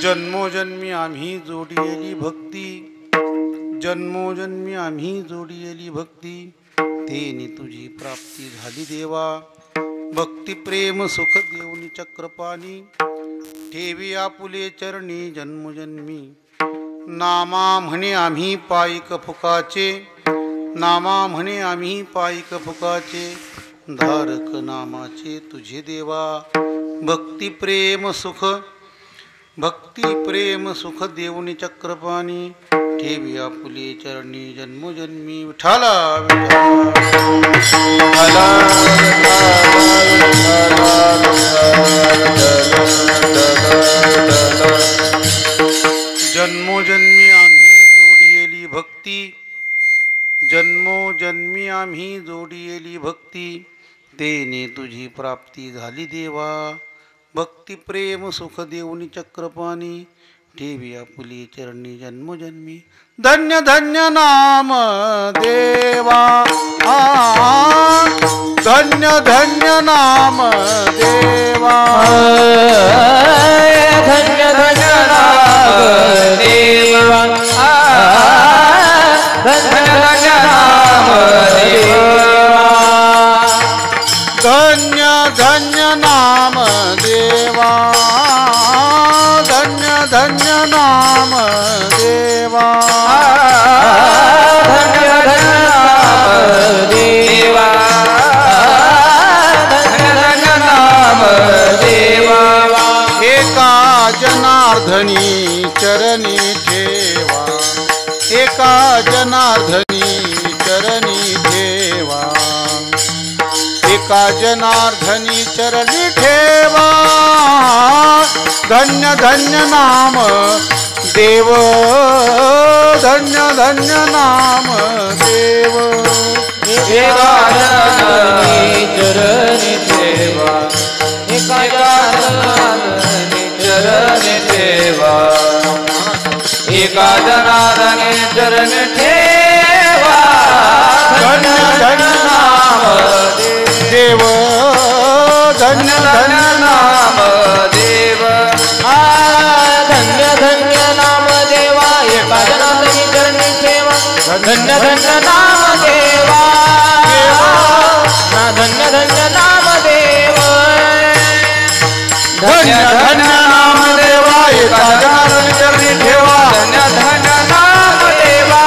जन्मोजन्मी आम्ही जोडिलेली भक्ती, जन्मोजन्मी आम्ही जोडिलेली भक्ती, तेने तुझी प्राप्ती झाली देवा. भक्ती प्रेम सुख देऊनी चक्रपाणी, ठेवी आपुले चरणी जन्मोजन्मी. नामा म्हणे आम्ही पायिक फुकाचे, नामा म्हणे आम्ही पायिक फुकाचे, धारक नामाचे तुझे देवा. भक्ती प्रेम सुख, भक्ती प्रेम सुख देऊनी चक्रपाणी, ठेवी आपुले चरणी जन्मोजन्मी. विठाला जन्मोजन्मी आम्ही जोडिलेली भक्ती, जन्मोजन्मी आम्ही जोडिलेली भक्ती, तेने तुझी प्राप्ती झाली देवा. भक्ती प्रेम सुख देऊनी चक्रपाणी, ठेवी आपुले चरणी जन्मोजन्मी. धन्य धन्य नाम देवा, धन्य धन्य नाम देवा, धन्य धन्य नाम देवा, धन्य धन्य नाम देवा, धन्य धन्य नाम देवा, धन्य धन्य नाम देवा, धन्य धन्य नाम देवा, धन्य धन्य नाम देवा. एका जनार्दनी चरणी ठेवा, एका जनार्दनी चरणी ठेवा, एका जनार्दनी चरणी ठेवा. धन्य धन्य नाम देव, धन्य धन्य नाम देव. एका जनार्दनी चरणी ठेवा, एका जनार्दनी चरणी ठेवा, एका जनार्दनी चरणी ठेवा. धन्य धन्य नाम देव, धन्य धन्य नाम देव, धन्य धन्य नाम देवा, एका जनार्दनी चरणी ठेवा. धन्य धन्य नाम देवा, धन्य धन्य नाम देव, धन्य धन्य नाम देवा, एका जनार्दनी चरणी ठेवा. धन्य धन्य नाम देवा,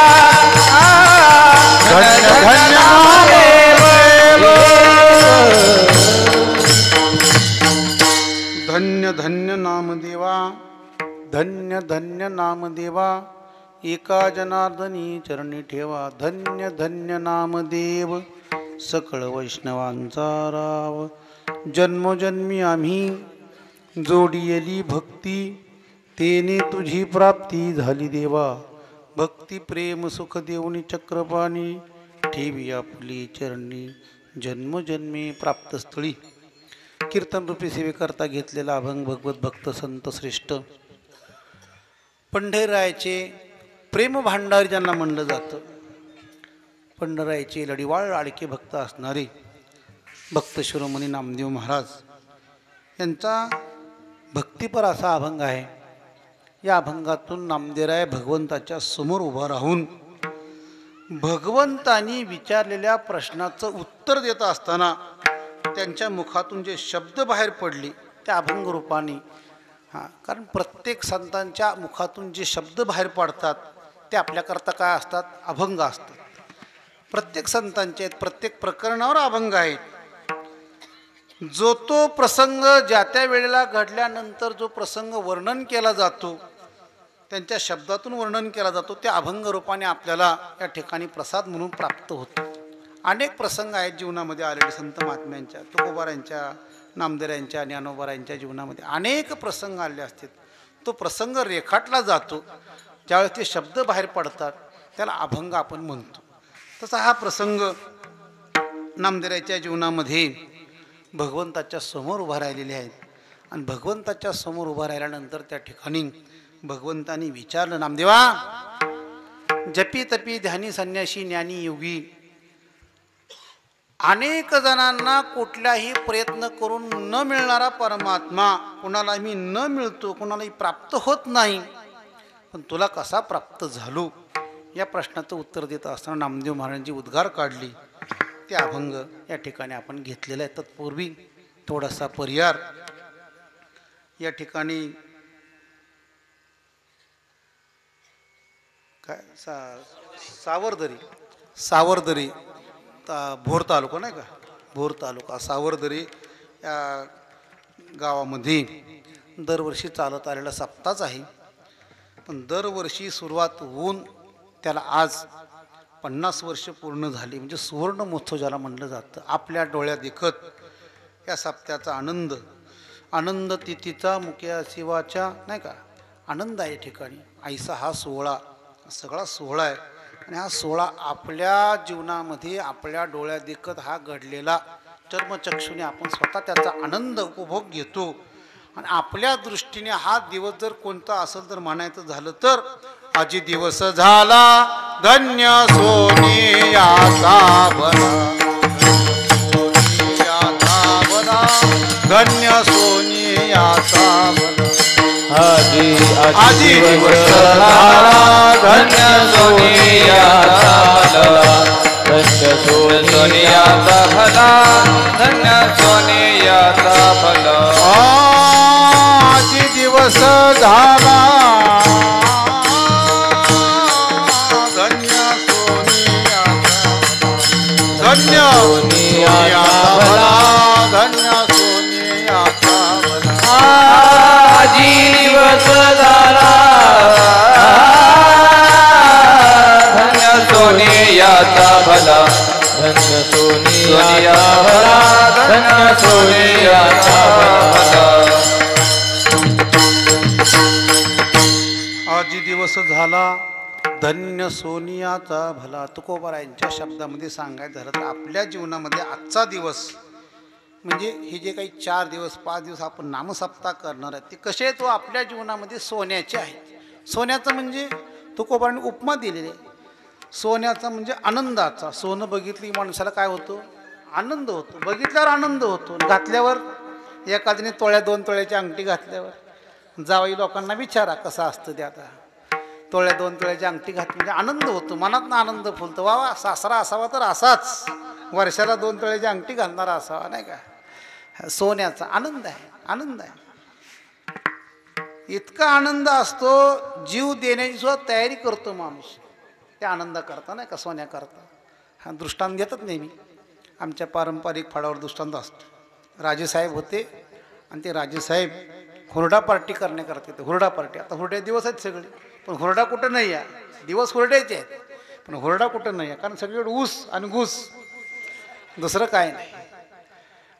धन्य धन्य नाम देव, धन्य धन्य नाम देवा, धन्य धन्य नाम देवा, एका जनार्दनी चरणी ठेवा. धन्य धन्य नाम देव, सकळ वैष्णवांचा राव. जन्मोजन्मी आम्ही जोडिलेली भक्ती, तेने तुझी प्राप्ती झाली देवा. भक्ती प्रेम सुख देऊनी चक्रपाणी, ठेवी आपली चरणी जन्मोजन्मी. प्राप्तस्थळी कीर्तन रूपी सेवेकरता घेतलेला अभंग भगवत भक्त संत श्रेष्ठ पंढरीरायाचे प्रेम भांडारी ज्यांना म्हणलं जातं, पंढरीरायाचे लढीवाळ लाडके भक्त असणारे भक्त शिरोमणी नामदेव महाराज यांचा भक्तिपर असा अभंग आहे. या अभंगातून नामदेवराय भगवंताच्या समोर उभा राहून भगवंतानी विचारलेल्या प्रश्नाचं उत्तर देत असताना त्यांच्या मुखातून जे शब्द बाहेर पडले त्या अभंग रूपाने, कारण प्रत्येक संतांच्या मुखातून जे शब्द बाहेर पडतात ते आपल्याकरता काय असतात, अभंग असतात. प्रत्येक संतांचे आहेत, प्रत्येक प्रकरणावर अभंग आहेत. जो तो प्रसंग ज्या त्या वेळेला घडल्यानंतर जो प्रसंग वर्णन केला जातो, त्यांच्या शब्दातून वर्णन केला जातो, त्या अभंग रूपाने आपल्याला या ठिकाणी प्रसाद म्हणून प्राप्त होतो. अनेक प्रसंग आहेत जीवनामध्ये आलेले संत महात्म्यांच्या, तुकोबारायांच्या, नामदेवरायांच्या, ज्ञानोबारायांच्या जीवनामध्ये अनेक प्रसंग आले असतात. तो प्रसंग रेखाटला जातो, ज्यावेळेस ते शब्द बाहेर पडतात त्याला अभंग आपण म्हणतो. तसा हा प्रसंग नामदेवरायांच्या जीवनामध्ये भगवंताच्या समोर उभा राहिलेले आहेत. आणि भगवंताच्या समोर उभा राहिल्यानंतर त्या ठिकाणी भगवंतानी विचारलं, नामदेवा, जपी तपी ध्यानी संन्यासी ज्ञानी योगी अनेक जणांना कुठलाही प्रयत्न करून न मिळणारा परमात्मा कुणाला मी न मिळतो, कुणालाही प्राप्त होत नाही, पण तुला कसा प्राप्त झालो या प्रश्नाचं उत्तर देत असताना नामदेव महाराजांची उद्गार काढली. ते अभंग या ठिकाणी आपण घेतलेला आहे. तत्पूर्वी थोडासा परिहार या ठिकाणी काय सावरदरी भोर तालुका नाही का, भोर तालुका सावरदरी या गावामध्ये दरवर्षी चालत आलेला सप्ताहच आहे. पण दरवर्षी सुरुवात होऊन त्याला आज 50 वर्ष पूर्ण झाली, म्हणजे सुवर्ण महोत्सव ज्याला म्हणलं जातं. आपल्या डोळ्यात देखत या सप्त्याचा आनंद तिथीचा मुख्य शिवाच्या नाही का आनंद आहे ठिकाणी. आईचा हा सोहळा सगळा सोहळा आहे आणि हा सोहळा आपल्या जीवनामध्ये आपल्या डोळ्यात देखत हा घडलेला चर्मचक्षुने आपण स्वतः त्याचा आनंद उपभोग घेतो. आणि आपल्या दृष्टीने हा दिवस जर कोणता असेल तर म्हणायचं झालं तर आजी दिवस झाला धन्य सोनियाचा भला, धन्य सोनियाचा भला. आजी दिवस झाला धन्य सोनियाचा भला, धन्य सोनियाचा भला, धन्य सोनियाचा भला. आजी दिवस झाला धन्य सोनियाचा भला, धन्य सोनियाचा भला. आजी दिवस झाला धन्य सोनियाचा भला, धन्य सोनियाचा भला, धन्य सोनियाचा भला. आजी दिवस झाला धन्य सोनियाचा भला. तुकोबारायांच्या शब्दामध्ये सांगायचं झालं तर आपल्या जीवनामध्ये आजचा दिवस म्हणजे हे जे काही 4 दिवस 5 दिवस आपण नामसप्ताह करणार आहे ते कसे आहेत, तो आपल्या जीवनामध्ये सोन्याचे आहेत. सोन्याचं म्हणजे तुकोबारांनी उपमा दिलेली आहे. सोन्याचा म्हणजे आनंदाचा. सोनं बघितली माणसाला काय होतं, आनंद होतो. बघितल्यावर आनंद होतो. घातल्यावर एखाद्याने तोळ्या 2 तोळ्याची अंगठी घातल्यावर जावई लोकांना विचारा कसं असतं ते. आता तोळ्या 2 तोळ्याची अंगठी घातली म्हणजे आनंद होतो, मनातनं आनंद फुलतो. वा सासरा असावा तर असाच वर्षाला 2 तोळ्याची अंगठी घालणारा असावा नाही का. सोन्याचा आनंद आहे, आनंद आहे. इतका आनंद असतो जीव देण्याची सुद्धा तयारी करतो माणूस त्या आनंदा करता नाही का, सोन्या करता. हा दृष्टांत देतात नेहमी. आमच्या पारंपरिक फळावर दृष्टांत असतो. राजेसाहेब होते आणि ते राजेसाहेब हुरडा पार्टी करण्याकरता येते. हुरडा पार्टी आता हुरड्या दिवस आहेत सगळे, पण हुरडा कुठं नाही आहे. दिवस हुरड्याचे आहेत पण हुरडा कुठं नाही आहे, कारण सगळीकडे ऊस आणि घूस, दुसरं काय नाही.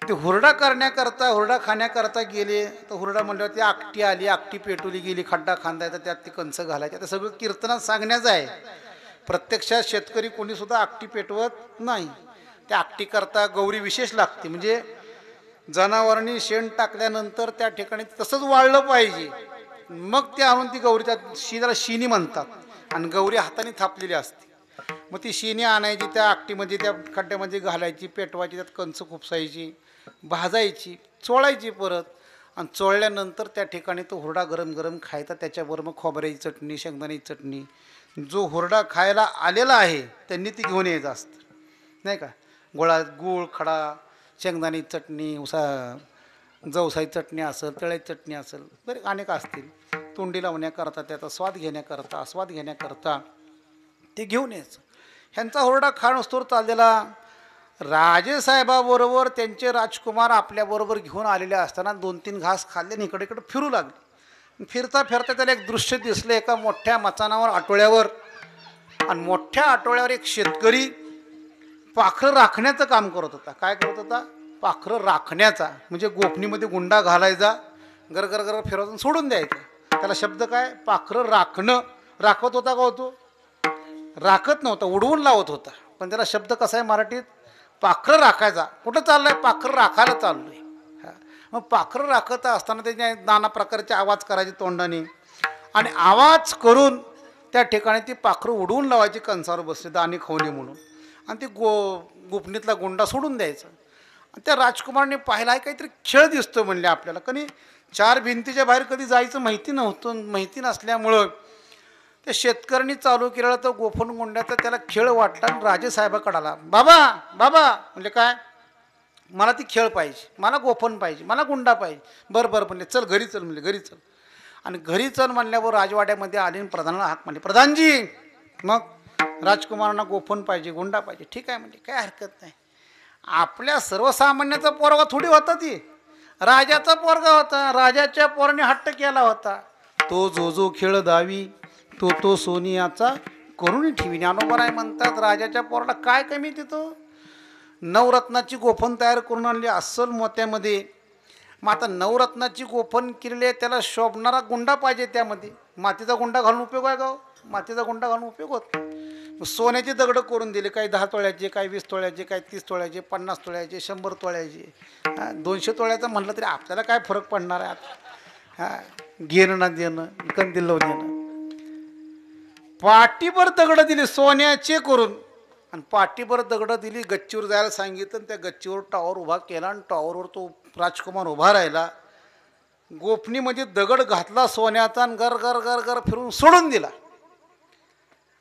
ते हुरडा करण्याकरता हुरडा खाण्याकरता गेले तर हुरडा म्हणल्यावर ती आकटी आली, आकटी पेटवली गेली, खड्डा खांदायचा, त्यात ती कंच घालायची. आता सगळं कीर्तनात सांगण्याचं आहे. प्रत्यक्षात शेतकरी कोणीसुद्धा आकटी पेटवत नाही. त्या आकटी करता गौरी विशेष लागते. म्हणजे जनावरांनी शेण टाकल्यानंतर त्या ठिकाणी तसंच वाळलं पाहिजे, मग ते आणून ती गौरीच्या त्याला शिनी म्हणतात आणि गौरी हाताने थापलेली असते. मग ती शिनी आणायची, त्या आकटीमध्ये त्या खड्ड्यामध्ये घालायची, पेटवायची, त्यात कंच खुपसायची, भाजायची, चोळायची परत. आणि चोळल्यानंतर त्या ठिकाणी तो हुरडा गरम गरम खायचा. त्याच्याबरोबर मग खोबऱ्याची चटणी, शेंगदाण्याची चटणी. जो हुरडा खायला आलेला आहे त्यांनी ती घेऊन यायचं असतं नाही का. गूळ खडा, शेंगदाणी चटणी, जवसाची चटणी असेल, तळ्याची चटणी असेल, बरे अनेक असतील. तोंडी लावण्याकरता, त्याचा स्वाद घेण्याकरता, आस्वाद घेण्याकरता ते घेऊन यायचं. ह्यांचा हुरडा खाणोस्तोर चाललेला. राजेसाहेबाबरोबर त्यांचे राजकुमार आपल्याबरोबर घेऊन आलेले असताना 2-3 घास खाल्ले आणि इकडे इकडे फिरू लागले. फिरता फिरता त्याला एक दृश्य दिसलं. एका मोठ्या मचानावर, आटोळ्यावर, आणि मोठ्या आटोळ्यावर एक शेतकरी पाखरं राखण्याचं काम करत होता. काय करत होता, पाखरं राखण्याचा. म्हणजे गोफणीमध्ये गुंडा घालायचा, गरगर गर फिरवून सोडून द्यायचं. त्याला शब्द काय, पाखरं राखणं. राखत होता का होतो, राखत नव्हता, उडवून लावत होता. पण त्याला शब्द कसा आहे मराठीत, पाखरं राखायचा. कुठं चाललंय, पाखरं राखायला चाललोय. मग पाखरं राखत असताना त्याच्या नाना प्रकारचे आवाज करायचे तोंडाने, आणि आवाज करून त्या ठिकाणी ती पाखरं उडवून लावायची कंसावर बसले दाणे खवणे म्हणून. आणि ते गोपनीतला गोंडा सोडून द्यायचा. आणि त्या राजकुमाराने पाहिला आहे काहीतरी खेळ दिसतो म्हणले आपल्याला. कधी 4 भिंतीच्या बाहेर कधी जायचं माहिती नसल्यामुळं त्या शेतकऱ्यांनी चालू केलेला तो गोफण गोंड्याचा त्याला खेळ वाटला आणि राजेसाहेबाकडे आला. बाबा बाबा म्हणजे काय, मला ती खेळ पाहिजे, मला गोफण पाहिजे, मला गुंडा पाहिजे. बरं बरं म्हणले, चल घरी चल म्हणले, घरी चल. आणि घरी चल म्हणल्यावर राजवाड्यामध्ये आले आणि प्रधानाला हाक म्हणले, प्रधानजी मग राजकुमारांना गोफण पाहिजे, गुंडा पाहिजे. ठीक आहे म्हणजे, काय हरकत नाही. आपल्या सर्वसामान्याचा पोरगा थोडी होता, ती राजाचा पोरगा होता. राजाच्या पोराने हट्ट केला होता. तो जो जो खेळ दावी तो तो सोनियाचा करून ठेवी. ज्ञानोबराय म्हणतात राजाच्या पोराला काय कमी तिथं. नवरत्नाची गोफण तयार करून आणली अस्सल मोत्यामध्ये. मग आता नवरत्नाची गोफण केलेली आहे, त्याला शोभणारा गुंडा पाहिजे. त्यामध्ये मातीचा गुंडा घालून उपयोग आहे का? मातीचा गुंडा घालून उपयोग होत. सोन्याची दगडं करून दिले, काही 10 तोळ्याचे, काही 20 तोळ्याचे, काही 30 तोळ्याचे, 50 तोळ्याचे, 100 तोळ्याचे. 200 तोळ्याचं म्हटलं तरी आपल्याला काय फरक पडणार आहे आता. घेणं ना देणं, कंदील देणं. पाठीभर दगडं दिली सोन्याचे करून आणि पाठीभर दगडं दिली. गच्चीवर जायला सांगितलं. त्या गच्चीवर टॉवर उभा केला आणि टॉवरवर तो राजकुमार उभा राहिला. गोफणीमध्ये दगड घातला सोन्याचा आणि गर गर गर गर फिरून सोडून दिला.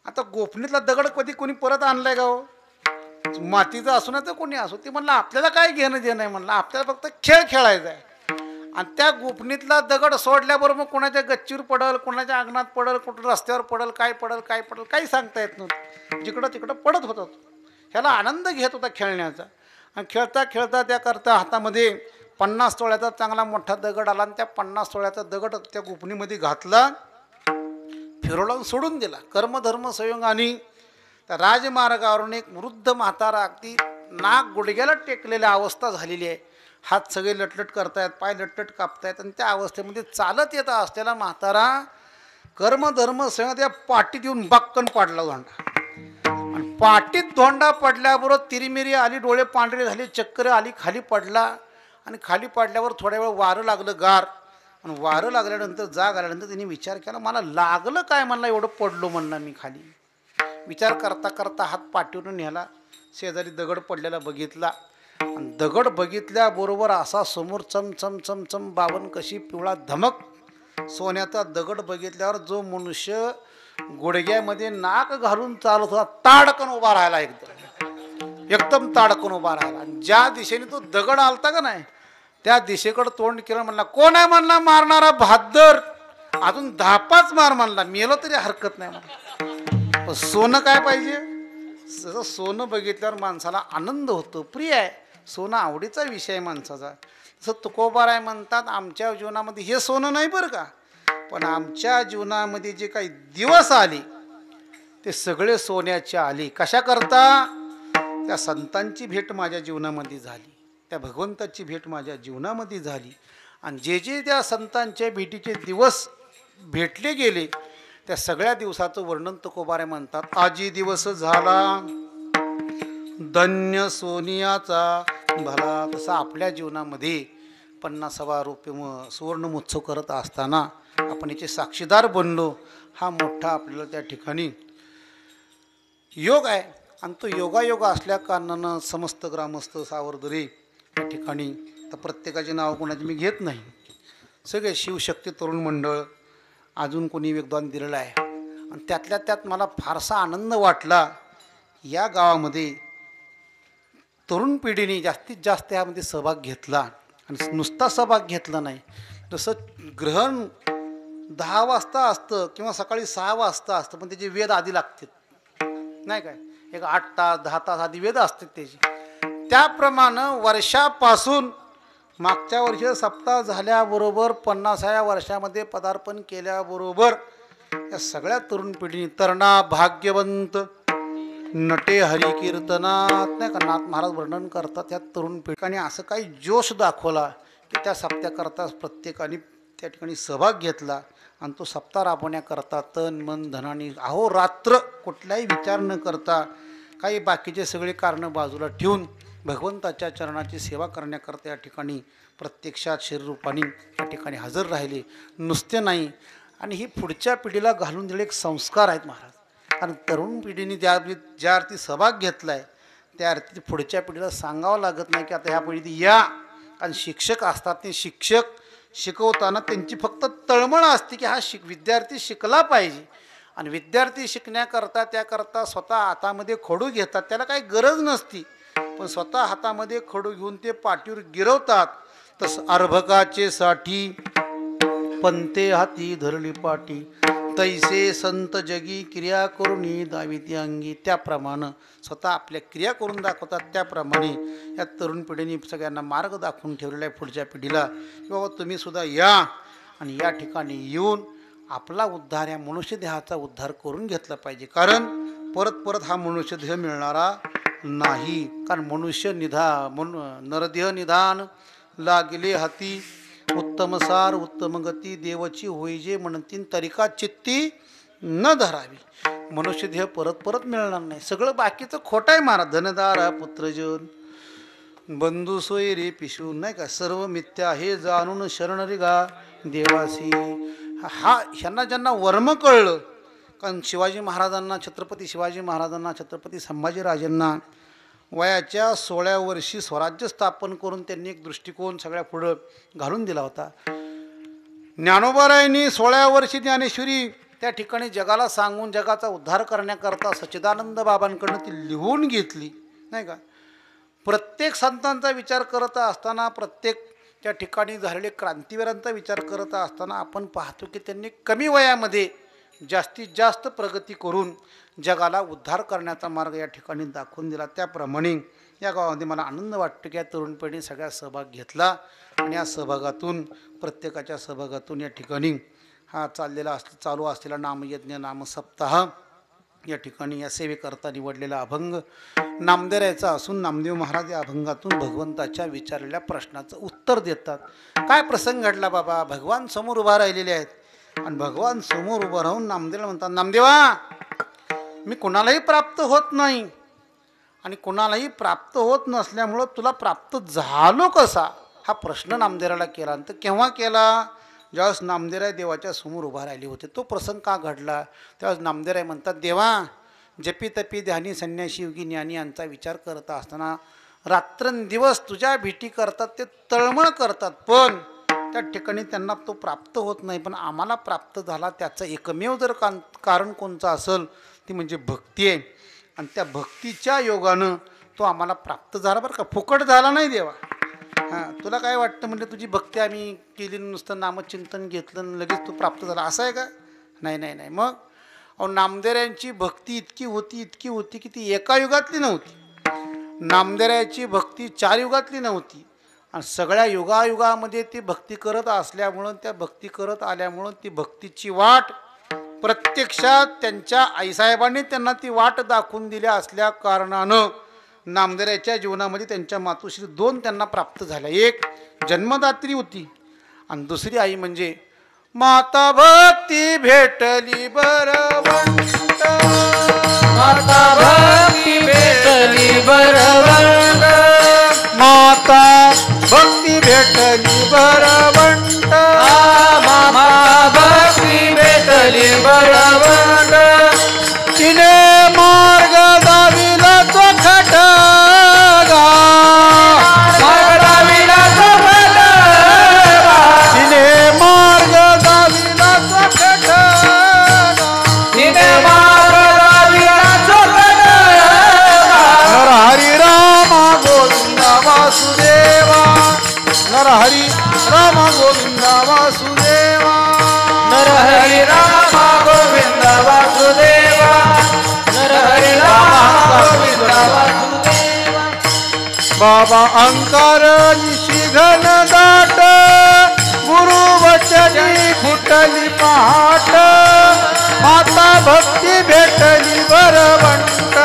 आता गोफणीतला दगड कधी कोणी परत आणलाय का हो? मातीचा असो ना तर कोणी असो. ते म्हणलं आपल्याला काय घेणं देणं आहे, म्हणलं आपल्याला फक्त खेळ खेळायचा आहे. आणि त्या गोफणीतला दगड सोडल्याबरोबर कोणाच्या गच्चीवर पडल, कोणाच्या अंगणात पडल, कुठं रस्त्यावर पडल, काय पडल काय पडल काही सांगता येत नव्हतं. जिकडं तिकडं पडत होता. ह्याला आनंद घेत होता खेळण्याचा. आणि खेळता खेळता त्याकरता हातामध्ये 50 तोळ्याचा चांगला मोठा दगड आला आणि त्या 50 तोळ्याचा दगड त्या गोफणीमध्ये घातला, फिरवला सोडून दिला. कर्मधर्म संयोगाने त्या राजमार्गावरून एक वृद्ध म्हातारा अगदी नाक गुडघ्याला टेकलेल्या अवस्था झालेली आहे. हात सगळे लटलट करतायत, पाय लटलट कापतायत आणि त्या अवस्थेमध्ये चालत येत असलेला म्हातारा कर्मधर्म संयोग त्या पाठीत येऊन बाक्कन पाडला धोंडा. आणि पाठीत धोंडा पडल्याबरोबर तिरीमिरी आली, डोळे पांढरे झाले, चक्कर आली, खाली पडला. आणि खाली पडल्यावर थोड्या वेळ वारं लागलं गार. आणि वारं लागल्यानंतर जाग आल्यानंतर त्यांनी विचार केला, मला लागलं काय, म्हणला एवढं पडलो म्हणला मी खाली. विचार करता करता हात पाठीवरून न्याला, शेजारी दगड पडलेला बघितला. आणि दगड बघितल्याबरोबर असा समोर चमचम चमचम बावन कशी पिवळा धमक सोन्याचा दगड बघितल्यावर जो मनुष्य गुडघ्यामध्ये नाक घालून चालत होता ताडकन उभा राहिला. एकदम ताडकन उभा राहिला. आणि ज्या दिशेने तो दगड आलता का नाही त्या दिशेकडे तोंड केलं. म्हणला कोण आहे म्हणला मारणारा बहादर, अजून 10-5 मार म्हणला, मेलो तरी हरकत नाही म्हणला. पण सोनं काय पाहिजे. सोनं बघितल्यावर माणसाला आनंद होतो, प्रिय आहे. सोनं आवडीचा विषय आहे माणसाचा. जसं तुकोबाराय म्हणतात आमच्या जीवनामध्ये हे सोनं नाही बरं का, पण आमच्या जीवनामध्ये जे काही दिवस आले ते सगळे सोन्याचे आले. कशा करता. त्या संतांची भेट माझ्या जीवनामध्ये झाली, त्या भगवंताची भेट माझ्या जीवनामध्ये झाली. आणि जे जे त्या संतांच्या भेटीचे दिवस भेटले गेले त्या सगळ्या दिवसाचं वर्णन तुकोबाराय म्हणतात. आजी दिवस झाला धन्य सोनियाचा भला. तसं आपल्या जीवनामध्ये 50वा सुवर्ण महोत्सव करत असताना आपण याचे साक्षीदार बनलो. हा मोठा आपल्याला त्या ठिकाणी योग आहे. आणि तो योगायोग असल्या कारणानं समस्त ग्रामस्थ सावरदरी त्या ठिकाणी तर प्रत्येकाचे नाव कोणाचे मी घेत नाही, सगळे शिवशक्ती तरुण मंडळ अजून कोणी योगदान दिलेलं आहे. आणि त्यातल्या त्यात मला फारसा आनंद वाटला या गावामध्ये तरुण पिढीने जास्तीत जास्त यामध्ये सहभाग घेतला. आणि नुसता सहभाग घेतला नाही, जसं ग्रहण 10 वाजता असतं किंवा सकाळी 6 वाजता असतं, पण त्याचे वेद आधी लागतात नाही काय, एक 8 तास 10 तास आधी वेद असतात त्याचे. त्याप्रमाणे वर्षापासून मागच्या वर्षी सप्ताह झाल्याबरोबर 50व्या वर्षामध्ये पदार्पण केल्याबरोबर या सगळ्या तरुण पिढीने तरणा भाग्यवंत नटे हरिकीर्तनात नाही का नाथ महाराज वर्णन करतात. त्या तरुण पिढीने असं काही जोश दाखवला की त्या सप्त्याकरता प्रत्येकाने त्या ठिकाणी सहभाग घेतला. आणि तो सप्ताह राबवण्याकरता तन मन धनाने अहोरात्र कुठलाही विचार न करता काही बाकीचे सगळे कारणं बाजूला ठेवून भगवंताच्या चरणाची सेवा करण्याकरता या ठिकाणी प्रत्यक्षात शरीररूपाने या ठिकाणी हजर राहिले, नुसते नाही. आणि ही पुढच्या पिढीला घालून दिलेले एक संस्कार आहेत महाराज. कारण तरुण पिढीने ज्या अर्थी सहभाग घेतला आहे त्या अर्थी पुढच्या पिढीला सांगावं लागत नाही की आता ह्या पिढीत या. कारण शिक्षक असतात ते शिक्षक शिकवताना त्यांची फक्त तळमळ असते की हा विद्यार्थी शिकला पाहिजे. आणि विद्यार्थी शिकण्याकरता त्याकरता स्वतः हातामध्ये खडू घेतात. त्याला काही गरज नसती, पण स्वतः हातामध्ये खडू घेऊन ते पाठीवर गिरवतात. तसं अर्भकाचे साठी पंते हाती धरली पाठी, तैसे संत जगी क्रिया करून दाविती अंगी. त्याप्रमाणे स्वतः आपल्या क्रिया करून दाखवतात. त्याप्रमाणे या तरुण पिढीने सगळ्यांना मार्ग दाखवून ठेवलेला आहे पुढच्या पिढीला की बाबा तुम्ही सुद्धा या आणि या ठिकाणी येऊन आपला उद्धार, या मनुष्यदेहाचा उद्धार करून घेतला पाहिजे. कारण परत परत हा मनुष्यदेह मिळणारा नाही. कारण नरदेह निधान लागले हाती, उत्तम सार उत्तम गती, देवची होई जे म्हणतीन तरिका चित्ती न धरावी. मनुष्यदेह परत परत मिळणार नाही. सगळं बाकीचं खोटं आहे महाराज. धनदारा पुत्रजन बंधू सोय रे पिशू, नाही का, सर्व मिथ्या हे जाणून शरण रे गा देवासी. ह्यांना ज्यांना वर्म कळलं, कारण शिवाजी महाराजांना, छत्रपती शिवाजी महाराजांना, छत्रपती संभाजीराजांना वयाच्या 16व्या वर्षी स्वराज्य स्थापन करून त्यांनी एक दृष्टिकोन सगळ्या पुढं घालून दिला होता. ज्ञानोबारायांनी 16व्या वर्षी ज्ञानेश्वरी त्या ठिकाणी जगाला सांगून जगाचा उद्धार करण्याकरता सच्चिदानंद बाबांकडनं ती लिहून घेतली, नाही का. प्रत्येक संतांचा विचार करत असताना, प्रत्येक त्या ठिकाणी झालेले क्रांतिवीरांचा विचार करत असताना आपण पाहतो की त्यांनी कमी वयामध्ये जास्तीत जास्त प्रगती करून जगाला उद्धार करण्याचा मार्ग या ठिकाणी दाखवून दिला. त्याप्रमाणे या गावामध्ये मला आनंद वाटतो की या तरुण पिढीने सगळ्या सहभाग घेतला आणि या सहभागातून, प्रत्येकाच्या सहभागातून या ठिकाणी हा चालू असलेला नामयज्ञ नामसप्ताह या ठिकाणी या सेवेकरता निवडलेला अभंग नामदेवाचा असून नामदेव महाराज या अभंगातून भगवंताच्या विचारलेल्या प्रश्नाचं उत्तर देतात. काय प्रसंग घडला बाबा? भगवान समोर उभा राहिलेले आहेत आणि भगवान समोर उभं राहून नामदेवाला म्हणतात, नामदेवा मी कुणालाही प्राप्त होत नाही आणि कुणालाही प्राप्त होत नसल्यामुळं तुला प्राप्त झालो कसा, हा प्रश्न नामदेवाला केला. तर केव्हा केला? ज्यावेळेस नामदेवराय देवाच्या समोर उभा राहिले होते. तो प्रसंग का घडला? त्यावेळेस नामदेवराय म्हणतात, देवा जपी तपी ध्यानी संन्यासी योगी ज्ञानी यांचा विचार करत असताना रात्रंदिवस तुझ्या भेटी करतात, ते तळमळ करतात, पण त्या ठिकाणी त्यांना तो प्राप्त होत नाही. पण आम्हाला प्राप्त झाला त्याचं एकमेव जर कारण कोणचं असेल ती म्हणजे भक्ती आहे. आणि त्या भक्तीच्या योगानं तो आम्हाला प्राप्त झाला बरं का, फुकट झाला नाही देवा. हां, तुला काय वाटतं म्हणजे तुझी भक्ती आम्ही केली, नुसतं नामचिंतन घेतलं लगेच तू प्राप्त झाला असं आहे का? नाही नाही नाही. मग नामदेवांची भक्ती इतकी होती की ती एका युगातली नव्हती. नामदेवाची भक्ती 4 युगातली नव्हती आणि सगळ्या युगायुगामध्ये ती भक्ती करत असल्यामुळं, त्या भक्ती करत आल्यामुळं ती भक्तीची वाट प्रत्यक्षात त्यांच्या आईसाहेबांनी त्यांना ती वाट दाखवून दिल्या असल्या कारणानं नामदेवाच्या जीवनामध्ये त्यांच्या मातोश्री 2 त्यांना प्राप्त झाल्या. एक जन्मदात्री होती आणि दुसरी आई म्हणजे माता भक्ती भेटली बरवंत, माता भक्ती भेटली बरवंत, माता भक्ती भेटली बरवंत, माता भक्ती भेटली बरवंत. तिने मार्ग दाविला चोखट गा, मार्ग दाविला चोखट गा, तिने मार्ग दाविला चोखट गा, तिने मार्ग दाविला चोखट गा. नर हरी राम गोविंद वासुदेवा, नर हरी राम गोविंद वासुदेवा, नर हरी राम गोविंद वासुदेवा, नर हरी राम गोविंद वासुदेवा. बाबा अंकार निशी घन दाट, गुरु वचनी फुटली पहाट, माता भक्ती भेटली बरवंत,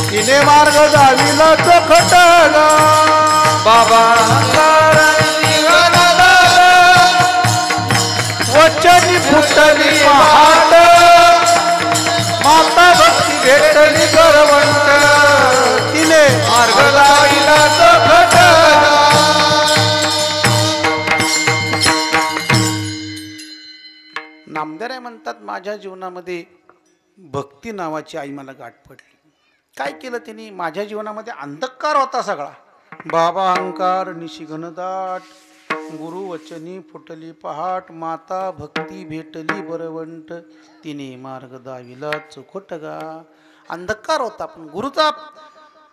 तिने मार्ग दाविला चोखट गा. बाबा अंकार निघन दाट, वचनी फुटली पहाट, माता भक्ती भेटली बरवंत, तिने मार्ग दाविला चोखट गा. नामदेव म्हणतात माझ्या जीवनामध्ये भक्ती नावाची आई मला गाठ पडली. काय केलं त्यांनी? माझ्या जीवनामध्ये अंधकार होता सगळा. बाबा अहंकार निशी घनदाट, गुरु वचनी फुटली पहाट, माता भक्ती भेटली बरवंट, तिने मार्ग दाविला चुकटगा. अंधकार होता, पण गुरुचा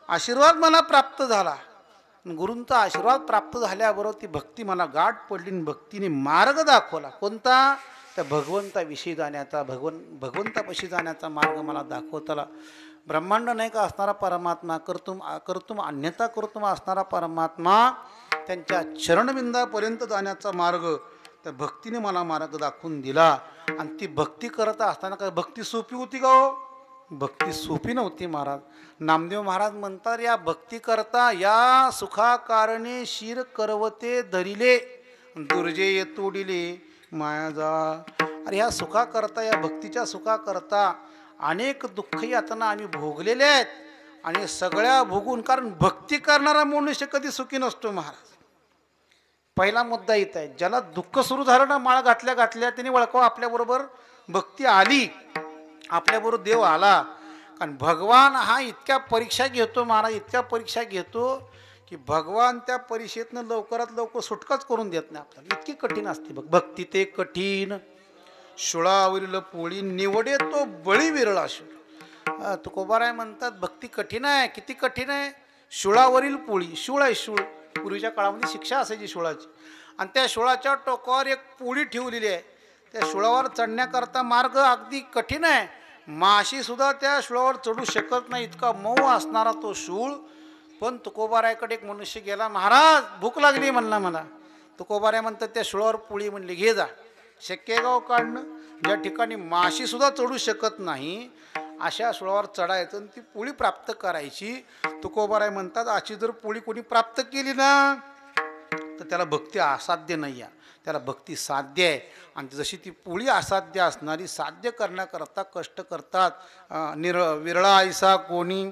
आशीर्वाद मला प्राप्त झाला. गुरूंचा आशीर्वाद प्राप्त झाल्याबरोबर ती भक्ती मला गाठ पडली आणि भक्तीने मार्ग दाखवला. कोणता? त्या भगवंताविषयी जाण्याचा, भगवंतापाशी जाण्याचा मार्ग मला दाखवताला. ब्रह्मांड नाही का असणारा परमात्मा, कर्तुम अन्यथा कर्तुम असणारा परमात्मा, त्यांच्या चरणबिंदापर्यंत जाण्याचा मार्ग त्या भक्तीने मला मार्ग दाखवून दिला. आणि ती भक्ती करत असताना काय भक्ती सोपी होती का हो? भक्ती सोपी नव्हती महाराज. नामदेव महाराज म्हणतात, या भक्ती करता या सुखाकारणे शिर करवते धरिले, दुर्जय तोडिले माया जा. अरे ह्या सुखा करता, या भक्तीच्या सुखा करता अनेक दुःख यातना आम्ही भोगलेले आहेत. आणि सगळ्या भोगून, कारण भक्ती करणारा मनुष्य कधी सुखी नसतो महाराज. पहिला मुद्दा इथं आहे. ज्याला दुःख सुरू झालं ना, माळ घातल्या त्याने वळखाव आपल्याबरोबर भक्ती आली, आपल्याबरोबर देव आला. कारण भगवान हा इतक्या परीक्षा घेतो महाराज, इतक्या परीक्षा घेतो की भगवान त्या परीक्षेतनं लवकरात लवकर सुटकाच करून देत नाही आपल्याला. इतकी कठीण असते बघ भक्ती. ते कठीण शुळावरील पोळी निवडे तो बळी विरळा शूळ. तुकोबाराय म्हणतात भक्ती कठीण आहे. किती कठीण आहे? शुळावरील पोळी. शूळ आहे शूळ. पूर्वीच्या काळामध्ये शिक्षा असायची शुळाची, आणि त्या शुळाच्या टोकावर एक पोळी ठेवलेली आहे. त्या शुळावर चढण्याकरता मार्ग अगदी कठीण आहे. माशी सुद्धा त्या शुळावर चढू शकत नाही, इतका मऊ असणारा तो शूळ. पण तुकोबारायकडे एक मनुष्य गेला, महाराज भूक लागली म्हणला मला. तुकोबाराय म्हणतात त्या शुळावर पोळी म्हणली घे जा. शक्य आहे गाव काढणं? ज्या ठिकाणी माशी सुद्धा चढू शकत नाही अशा शुळावर चढायचं आणि ती पोळी प्राप्त करायची. तुकोबाराय म्हणतात अशी जर पोळी कोणी प्राप्त केली ना, तर त्याला भक्ती असाध्य नाही आहे, त्याला भक्ती साध्य आहे. आणि जशी ती पोळी असाध्य असणारी साध्य करण्याकरता कष्ट करतात. विरळा ऐसा कोणी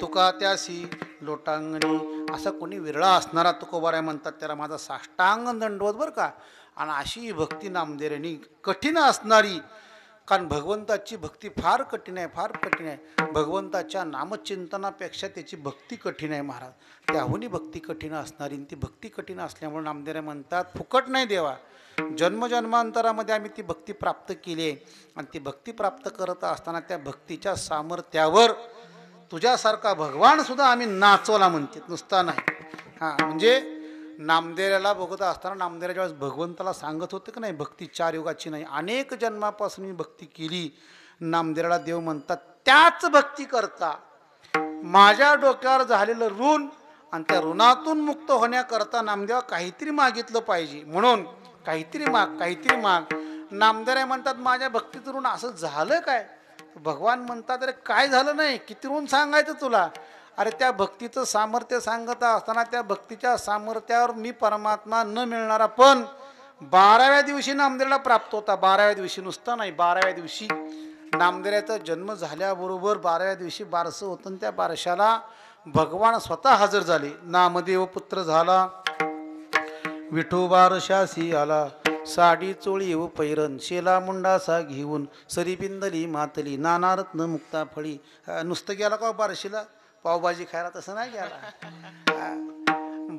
तुका त्यासी लोटांगणी. असा कोणी विरळा असणारा तुकोबाराय म्हणतात त्याला माझा साष्टांग दंडवत बरं का. आणि अशी भक्ती नामदेवांनी कठीण असणारी, कारण भगवंताची भक्ती फार कठीण आहे, फार कठीण आहे. भगवंताच्या नामचिंतनापेक्षा त्याची भक्ती कठीण आहे महाराज. त्याहूनही भक्ती कठीण असणारी, ती भक्ती कठीण असल्यामुळे नामदेव म्हणतात फुकट नाही देवा, जन्मजन्मांतरामध्ये आम्ही ती भक्ती प्राप्त केली आहे. आणि ती भक्ती प्राप्त करत असताना त्या भक्तीच्या सामर्थ्यावर तुझ्यासारखा भगवान सुद्धा आम्ही नाचवला म्हणते, नुसता नाही. हां, म्हणजे नामदेवाला बघत असताना नामदेवाच्या वेळेस भगवंताला सांगत होते की नाही भक्ती 4 युगाची नाही, अनेक जन्मापासून मी भक्ती केली. नामदेवाला देव म्हणतात त्याच भक्ती करता माझ्या डोक्यावर झालेलं ऋण आणि त्या ऋणातून मुक्त होण्याकरता नामदेवा काहीतरी मागितलं पाहिजे, म्हणून काहीतरी माग, काहीतरी माग. नामदेव म्हणतात माझ्या भक्तीचं ऋण असं झालं काय? भगवान म्हणतात अरे काय झालं नाही, किती ऋण सांगायचं तुला. अरे त्या भक्तीचं सामर्थ्य सांगत असताना त्या भक्तीच्या सामर्थ्यावर मी परमात्मा न मिळणारा पण 12व्या दिवशी नामदेवाला प्राप्त होता. 12व्या दिवशी, नुसता नाही, 12व्या दिवशी नामदेवाचा जन्म झाल्याबरोबर 12व्या दिवशी बारसं होतं. त्या बारशाला भगवान स्वतः हजर झाले. नामदेव पुत्र झाला, विठू बारशासी आला, साडी चोळी व पैरण, शेला मुंडासा घेऊन, सरी बिंदली मातली, नाना रत्न मुक्ता फळी. नुसतं गेला का बारशीला पावभाजी खायला? तसं नाही गेला.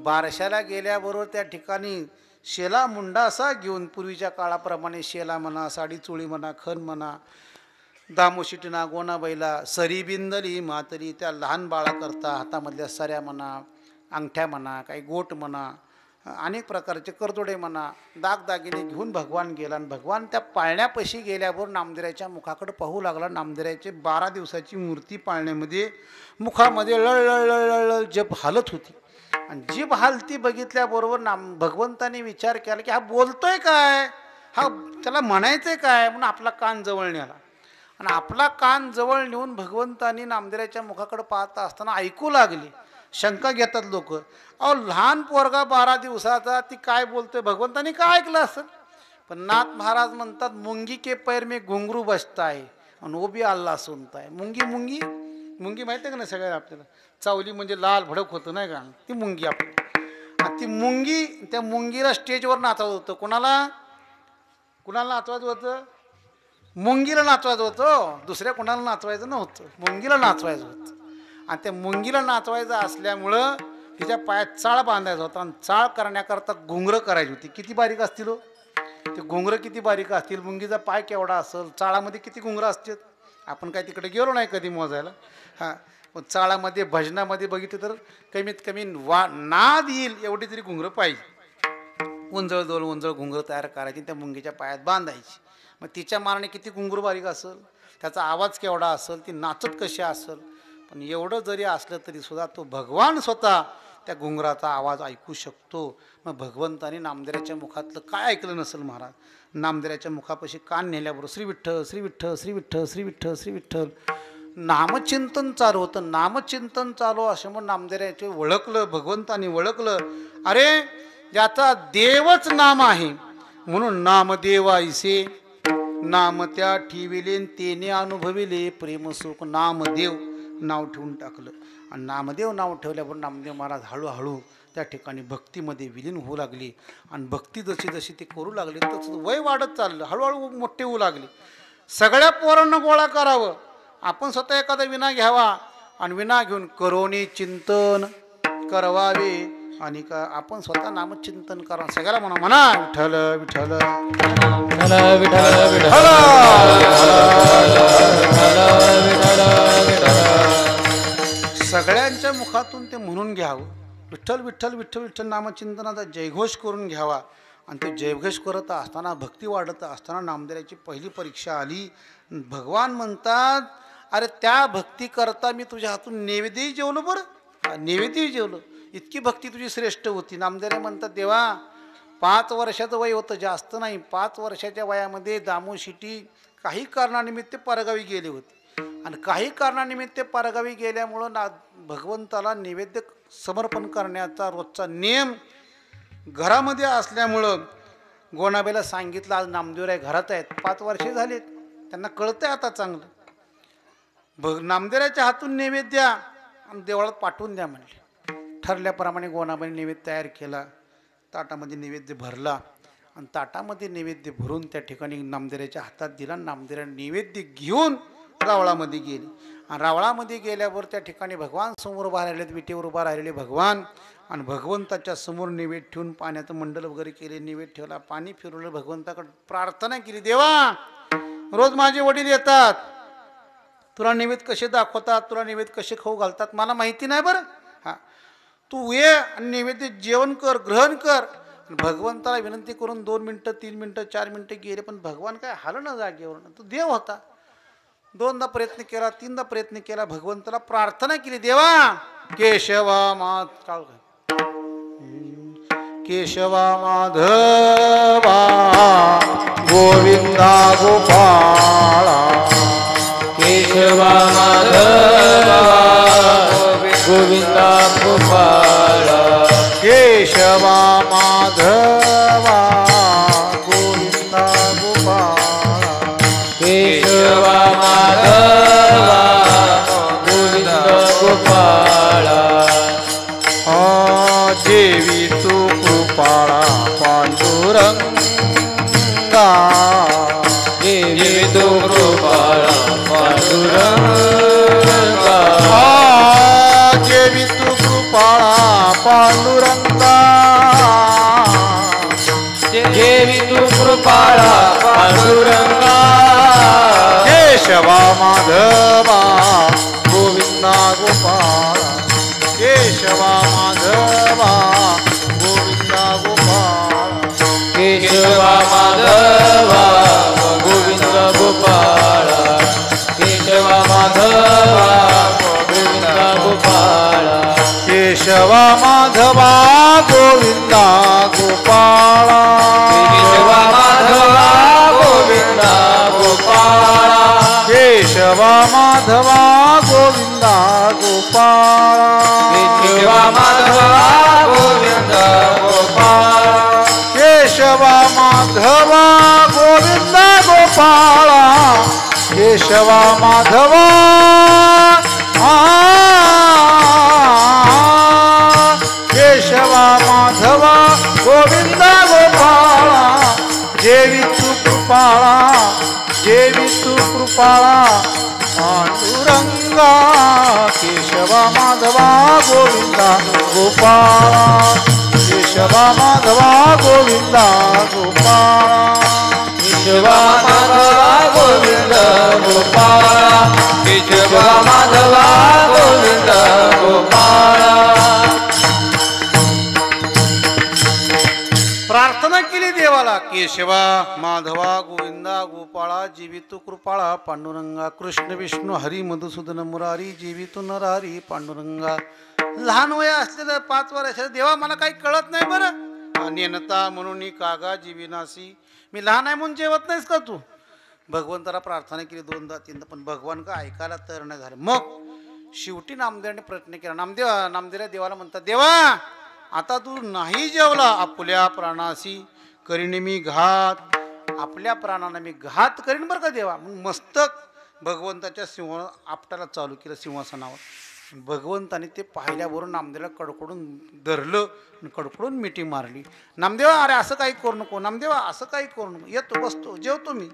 बारशाला गेल्याबरोबर त्या ठिकाणी शेला मुंडासा घेऊन, पूर्वीच्या काळाप्रमाणे शेला म्हणा, साडी चोळी म्हणा, खण म्हणा, दामोशिटीना गोणाबाईला, सरी बिंदली मातली, त्या लहान बाळाकरता हातामधल्या सऱ्या म्हणा, अंगठ्या म्हणा, काही गोट म्हणा, अनेक प्रकारचे करदोडे म्हणा, दागदागिने घेऊन भगवान गेला. आणि भगवान त्या पाळण्यापाशी गेल्यावर नामदेवाच्या मुखाकडे पाहू लागला. नामदेवाची 12 दिवसाची मूर्ती पाळण्यामध्ये मुखामध्ये लळ जप हालत होती. आणि जीभ हालती बघितल्याबरोबर भगवंताने विचार केला की हा बोलतोय काय, हा त्याला म्हणायचंय काय, म्हणून आपला कान जवळ नेला. आणि आपला कान जवळ नेऊन भगवंतानी नामदेवाच्या मुखाकडे पाहता असताना ऐकू लागली. शंका घेतात लोक, अहो लहान पोरगा 12 दिवसाचा, ती काय बोलतोय, भगवंतानी काय ऐकलं असेल. पण नाथ महाराज म्हणतात मुंगी के पैर में घुंगरू बसता है आणि वो भी अल्लाह सुनता है. मुंगी मुंगी मुंगी माहिती आहे का नाही सगळ्या आपल्याला? चावली म्हणजे लाल भडक होतं नाही का, ती मुंगी आपली. ती मुंगी, त्या मुंगीला स्टेजवर नाचवत होतं. कुणाला नाचवायचं होतं? मुंगीला नाचवायचं होतं, दुसऱ्या कोणाला नाचवायचं नव्हतं, मुंगीला नाचवायचं होतं. आणि त्या मुंगीला नाचवायचं असल्यामुळं तिच्या पायात चाळ बांधायचा होता आणि चाळ करण्याकरता घुंगरं करायची होती. किती बारीक असतील हो ते घुंगरं, किती बारीक असतील, मुंगीचा पाय केवढा असेल, चाळामध्ये किती घुंगरं असतात. आपण काय तिकडे गेलो नाही कधी मोजायला. हां, पण चाळामध्ये भजनामध्ये बघितलं तर कमीत कमी नाद येईल एवढी तरी घुंगरं पाहिजे. उंजळ दोन उंजळ घुंगरं तयार करायची, त्या मुंगीच्या पायात बांधायची. मग तिच्या मानाने किती घुंगरू बारीक असेल, त्याचा आवाज केवढा असेल, ती नाचत कशी असेल. पण एवढं जरी असलं तरी सुद्धा तो भगवान स्वतः त्या घुंगराचा आवाज ऐकू शकतो. मग भगवंताने नामदेवाच्या मुखातलं काय ऐकलं नसेल महाराज. नामदेवाच्या मुखापाशी कान नेल्याबरोबर श्री विठ्ठल श्री विठ्ठल श्री विठ्ठल श्री विठ्ठल श्री विठ्ठल नामचिंतन चालू होतं. नामचिंतन चालू असे म्हणून नामदेवाचे ओळखलं, भगवंताने ओळखलं, अरे ज्याचा देवच नाम आहे म्हणून नामदेवाईसे नाम त्या ठेविले तेने अनुभविले प्रेमसुख. नामदेव नाव ठेवून टाकलं आणि नामदेव नाव ठेवल्यावर नामदेव महाराज हळूहळू त्या ठिकाणी भक्तीमध्ये विलीन होऊ लागली. आणि भक्ती जशी जशी ते करू लागले तसं वय वाढत चाललं, हळूहळू मोठे होऊ लागले. सगळ्या पोरांना गोळा करावं, आपण स्वतः एखादा विना घ्यावा आणि विना घेऊन करोनी चिंतन करवावे आणि का आपण स्वतः नामचिंतन करा. सगळ्याला म्हणा म्हणा विठ्ठल विठ्ठल विठ्ठल विठ्ठल विठ्ठल सगळ्यांच्या मुखातून ते म्हणून घ्यावं. विठ्ठल विठ्ठल विठ्ठल विठ्ठल नामचिंतनाचा जयघोष करून घ्यावा. आणि ते जयघोष करत असताना, भक्ती वाढत असताना नामदेवाची पहिली परीक्षा आली. भगवान म्हणतात, अरे त्या भक्ती करता मी तुझ्या हातून नैवेद्यही जेवलो, बरं नैवेद्यही जेवलो, इतकी भक्ती तुझी श्रेष्ठ होती. नामदेव म्हणतात, देवा 5 वर्षाचं वय होतं, जास्त नाही. 5 वर्षाच्या वयामध्ये दामू शिटी काही कारणानिमित्त परगावी गेले होते आणि काही कारणानिमित्त परगावी गेल्यामुळं भगवंताला नैवेद्य समर्पण करण्याचा रोजचा नियम घरामध्ये असल्यामुळं गोणाबाईला सांगितलं, आज नामदेवराय घरात आहेत, 5 वर्षे झालेत, त्यांना कळतंय आता चांगलं. नामदेवरायच्या हातून नैवेद्य द्या आणि देवळात पाठवून द्या म्हणले. ठरल्याप्रमाणे गोणाबाईने नैवेद्य तयार केला, ताटामध्ये नैवेद्य भरला आणि ताटामध्ये नैवेद्य भरून त्या ठिकाणी नामदेवरायच्या हातात दिला. नामदेवराय नैवेद्य घेऊन रावळामध्ये गेले आणि रावळामध्ये गेल्यावर त्या ठिकाणी भगवान समोर उभा राहिलेत, विटेवर उभा राहिलेले भगवान. आणि भगवंताच्या समोर नैवेद्य ठेवून पाण्याचं मंडल वगैरे केले, नैवेद्य ठेवला, पाणी फिरवलं, भगवंताकडे प्रार्थना केली, देवा रोज माझे वडील येतात, तुला नैवेद्य कसे दाखवतात, तुला नैवेद्य कसे खाऊ घालतात मला माहिती नाही बरं. हां, तू ये आणि नैवेद्य जेवण कर, ग्रहण कर. भगवंताला विनंती करून 2 मिनटं 3 मिनटं 4 मिनटं गेले, पण भगवान काय हालं ना जागेवरून. तो देव होता. 2दा प्रयत्न केला, 3दा प्रयत्न केला, भगवंताला प्रार्थना केली, देवा केशवा माधव केशवा माधवा गोविंदा गोपाळा केशवा माधवा गोविंदा गोपाळा केशवा माधवा गोविंदा गोपाळा केशवा माधवा गोविंदा गोपाळा. देवी तू कृपाळा पांडुरंगा देवी तू कृपाळा पांडुरंगा देवी तू कृपाळा पांडुरंगा देवी तू कृपाळा पांडुरंगा केशवा माधवा गोविंदा गोपाळा केशवा माधवा गोविंदा गोपाळा केशवा माधवा गोविंदा गोपाळा केशवा माधवा गोविंदा गोपाळा केशवा माधवा गोविंदा गोपाळा केशवा माधवा गोविंदा गोपाळा केशवा माधवा गोविंदा गोपाळा केशवा माधवा गोविंदा गोपाळा केशवा माधवा गोविंदा गोपाळा केशवा माधवा केशवा माधवा गोविंदा गोपाळा देवी तू कृपाळा देवी तू कृपाळा पांडुरंग पांडुरंगा केशवा माधवा गोविंदा गोपाळा केशवा माधवा गोविंदा गोपाळा केशवा माधवा गोविंद गोपाळा केशवा माधवा गोविंद गोपाळा प्रार्थना केली देवाला केशवा माधवा गोविंदा गोपाळा जीवितू कृपाळा पांडुरंगा कृष्ण विष्णू हरी मधुसूदन मुरारी जीवितू नरहरी पांडुरंगा लहान वय असलेलं 5 वर्षाचं देवा मला काही कळत नाही बरं नेनता म्हणून कागा जीविनासी मी लहान आहे म्हणून जेवत नाहीस का तू भगवंताला प्रार्थना केली 2दा 3दा पण भगवान का ऐकायला तयार नाही झाले मग शेवटी नामदेवाने प्रयत्न केला नामदेवा देवाला म्हणतात देवा आता तू नाही जेवला आपल्या प्राणाशी करीन मी घात आपल्या प्राणाला मी घात करीन बरं का देवा मग मस्तक भगवंताच्या आपटाला चालू केलं सिंहासनावर भगवंताने ते पाहिल्यावरून नामदेवाला कडकडून धरलं आणि कडकडून मिठी मारली नामदेवा अरे असं काही करू नको नामदेवा असं काही करू नको येतो बसतो जेवतो मी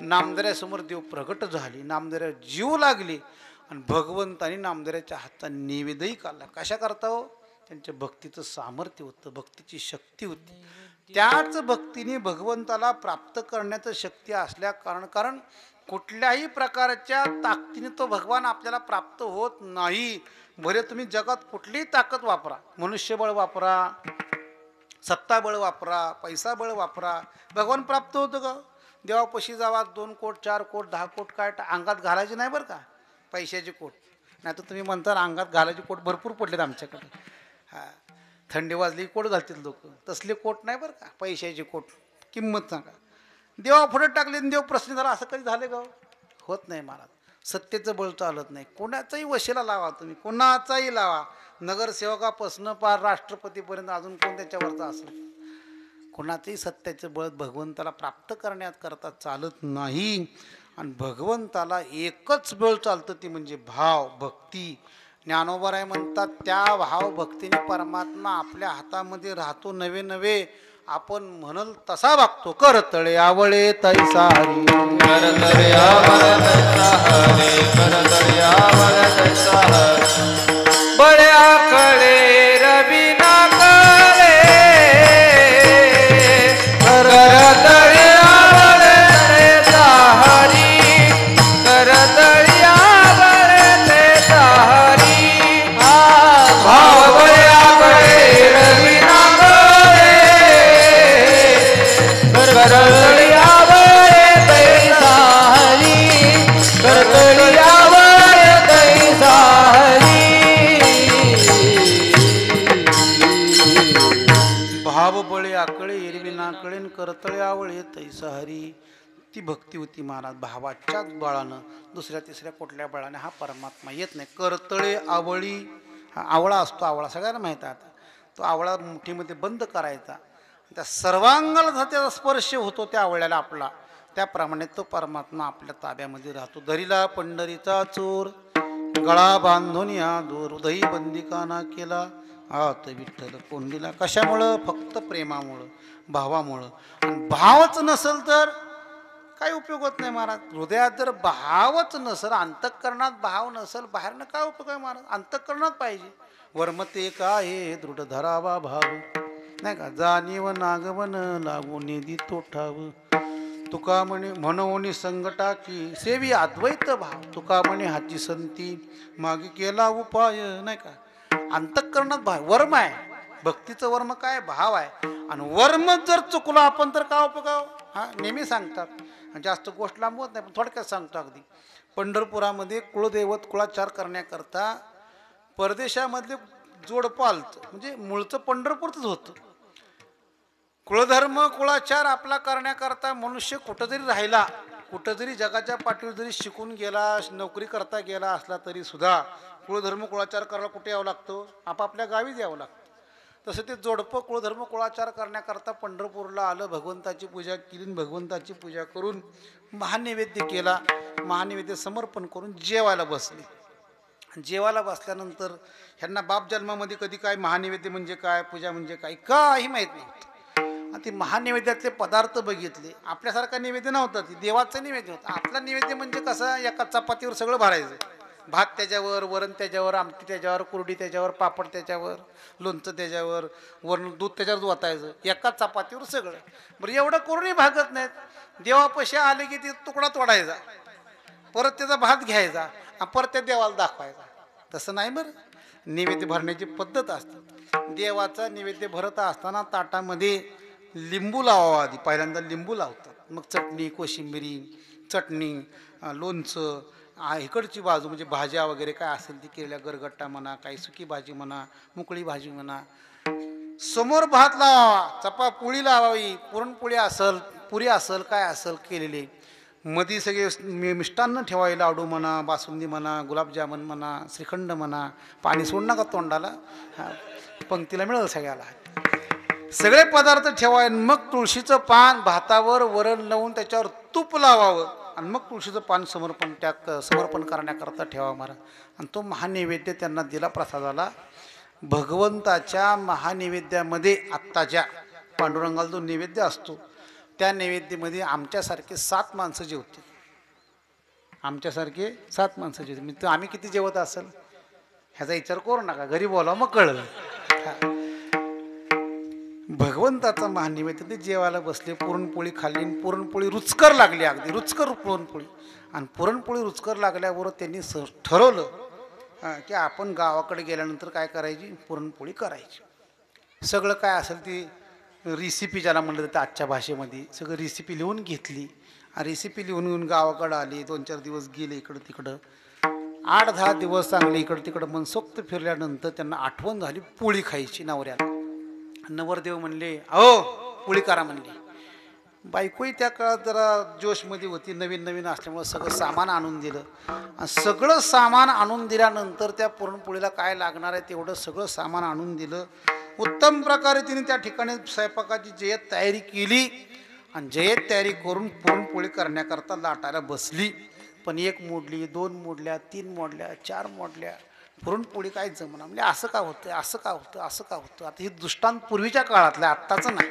नामदेवासमोर देव प्रगट झाली नामदेवा जीव लागली आणि भगवंताने नामदेवाच्या हातात नैवेद्यही काढला कशा करता हो त्यांच्या भक्तीचं सामर्थ्य होतं भक्तीची शक्ती होती त्याच भक्तीने भगवंताला प्राप्त करण्याचं शक्ती असल्या कारण कुठल्याही प्रकारच्या ताकदीने तो भगवान आपल्याला प्राप्त होत नाही भले तुम्ही जगात कुठलीही ताकद वापरा मनुष्यबळ वापरा सत्ताबळ वापरा पैसाबळ वापरा भगवान प्राप्त होतं का देवापाशी जावा 2 कोट 4 कोट 10 कोट काय अंगात घालायचे नाही बरं का पैशाचे कोट नाही तर तुम्ही म्हणता अंगात घालायचे कोट भरपूर पडलेत आमच्याकडे हां थंडी वाजली कोट घालतील लोक तसले कोट नाही बरं का पैशाचे कोट किंमत सांगा देवा पुढे टाकले देव प्रश्न झाला असं कधी झाले का होत नाही महाराज सत्तेचं बळ चालत नाही कोणाचाही वशीला लावा तुम्ही कोणाचाही लावा नगरसेवकापासून पार राष्ट्रपतीपर्यंत अजून कोण त्याच्यावरचा असेल कोणाचंही सत्याचं बळ भगवंताला प्राप्त करता चालत नाही आणि भगवंताला एकच बळ चालतं ती म्हणजे भाव भक्ती ज्ञानोबराय म्हणतात त्या भाव भक्तीने परमात्मा आपल्या हातामध्ये राहतो नवे नवे आपण म्हणल तसा वागतो करतळे आवळे तैसा हरी करतळे आवळे तैसा हरी करतळे आवळे तैसा हरी बळ्या कळे रवी ना कळे करतळे आवळे तैसा हरी करतळे आवळे तैसा हरी भाव बळ्या कळे रवी ना करतळी आवळे तैसा हरी करतळी आवळे तैसा हरी भाव बळे आकळे एरवी नाकळेन करतळे आवळे तैसा हरी ती भक्ती होती महाराज भावाच्याच बळानं दुसऱ्या तिसऱ्या कुठल्या बळाने हा परमात्मा येत नाही करतळे आवळी हा आवळा असतो आवळा सगळ्यांना माहीत आहे आता तो आवळा मुठीमध्ये बंद करायचा त्या सर्वांगाला त्याचा स्पर्श होतो त्या आवळ्याला आपला त्याप्रमाणे तो परमात्मा आपल्या ताब्यामध्ये राहतो दरीला पंढरीचा चोर गळा बांधून या दूर हृदयी बंदिकाना केला आत विठ्ठल कोंडीला कशामुळं फक्त प्रेमामुळं भावामुळं आणि भावच नसेल तर काही उपयोग होत नाही महाराज हृदयात जर भावच नसेल अंतःकरणात भाव नसेल बाहेरनं काय उपयोग आहे महाराज अंतःकरणात पाहिजे वर्मते का हे दृढ धरावा भाव नाही का जाणीव नागवन लागून निधी तोठाव तुका म्हणे म्हणून संगटाची सेवी अद्वैत भाव तुका म्हणे हाची संती मागे केला उपाय नाही का अंतःकरणात भाव वर्म आहे भक्तीचं वर्म काय भाव आहे आणि वर्म जर चुकलो आपण तर काय उपयोग हा नेहमी सांगतात जास्त गोष्ट लांबवत नाही पण थोडक्यात सांगतो अगदी पंढरपुरामध्ये कुळदैवत कुळाचार करण्याकरता परदेशामधले जोडपं आलतं म्हणजे मूळचं पंढरपूरच होतं कुळधर्म कुळाचार आपला करण्याकरता मनुष्य कुठं जरी राहिला कुठं जरी जगाच्या पाठीवर जरी शिकून गेला नोकरी करता गेला असला तरी सुद्धा कुळधर्म कुळाचार करायला कुठे यावं लागतं आपापल्या गावीच यावं लागतं तसं ते जोडपं कुळधर्म कुळाचार करण्याकरता पंढरपूरला आलं भगवंताची पूजा केली भगवंताची पूजा करून महानैवेद्य केला महानैवेद्य समर्पण करून जेवायला बसले जेवायला बसल्यानंतर ह्यांना बाप जन्मामध्ये कधी काय महानैवेद्य म्हणजे काय पूजा म्हणजे काय काही माहीत नाही आणि ते महानैवेद्यातले पदार्थ बघितले आपल्यासारखा नैवेद्य नव्हता ते देवाचं नैवेद्य होतं आपला नैवेद्य म्हणजे कसं एका चपातीवर सगळं भरायचं भात त्याच्यावर, वरण त्याच्यावर, आमटी त्याच्यावर, कुरडी त्याच्यावर, पापड त्याच्यावर, लोणचं त्याच्यावर, वरण दूध त्याच्यावर ओतायचं, एका चपातीवर सगळं. बरं एवढं करूनही भागत नाहीत. देवापाशी आले की ते तुकडा तोडायचा, परत त्याचा भात घ्यायचा आणि परत त्या देवाला दाखवायचा. तसं नाही बरं. नैवेद्य भरण्याची पद्धत असते. देवाचा नैवेद्य भरत असताना ताटामध्ये लिंबू लावावा. आधी पहिल्यांदा लिंबू लावतात, मग चटणी, कोशिंबिरी, चटणी, लोणचं, इकडची बाजू म्हणजे भाज्या वगैरे काय असेल ती केलेल्या, गरगट्टा म्हणा, काही सुकी भाजी म्हणा, मोकळी भाजी म्हणा. समोर भात लावावा, पोळी लावावी, पुरणपोळी असेल, पुरी असेल, काय असेल केलेली. मध्ये सगळे मिष्टान्न ठेवावे, लाडू म्हणा, बासुंदी म्हणा, गुलाबजामुन म्हणा, श्रीखंड म्हणा. पाणी सोड नका तोंडाला, पंक्तीला मिळेल सगळ्याला. सगळे पदार्थ ठेवावे. मग तुळशीचं पान भातावर वरण लावून त्याच्यावर तूप लावावं आणि मग तुळशीचं पान समर्पण करण्याकरता ठेवावा महाराज. आणि तो महानैवेद्य त्यांना दिला प्रसादाला. भगवंताच्या महानैवेद्यामध्ये आत्ताच्या पांडुरंगाला जो नैवेद्य असतो त्या नैवेद्यामध्ये आमच्यासारखे 7 माणसं जेवते. आमच्यासारखे 7 माणसं जेवते. म्हणजे आम्ही किती जेवत असेल ह्याचा विचार करू नका, घरी बोलावं मग कळलं. भगवंताचा महानैवेद्य ते जेवायला बसले, पुरणपोळी खाल्ली. पुरणपोळी रुचकर लागली, अगदी रुचकर पुरणपोळी. आणि पुरणपोळी रुचकर लागल्यावर त्यांनी ठरवलं की आपण गावाकडे गेल्यानंतर काय करायची, पुरणपोळी करायची. सगळं काय असेल ती रेसिपी ज्याला म्हणलं जातं आजच्या भाषेमध्ये, सगळं रेसिपी लिहून घेतली. रेसिपी लिहून घेऊन गावाकडं आली. 2-4 दिवस गेले इकडं तिकडं. 8-10 दिवस चांगले इकडं तिकडं मनसोक्त फिरल्यानंतर त्यांना आठवण झाली पोळी खायची नवऱ्याला. नवरदेव म्हणले, अहो पोळी करा म्हणले. बायकोही त्या काळात जरा जोशमध्ये होती, नवीन नवीन असल्यामुळे सगळं सामान आणून दिलं. आणि सगळं सामान आणून दिल्यानंतर त्या पुरणपोळीला काय लागणार आहे तेवढं सगळं सामान आणून दिलं. उत्तम प्रकारे तिने त्या ठिकाणी स्वयंपाकाची जय्यत तयारी केली. आणि जय्यत तयारी करून पुरणपोळी करण्याकरता लाटायला बसली. पण 1 मोडली, 2 मोडल्या, 3 मोडल्या, 4 मोडल्या. पुरणपोळी काय जमणार. म्हणजे असं का होतं, असं का होतं, असं का होतं. आता ही दृष्टांत पूर्वीच्या काळातलं, आत्ताचं नाही.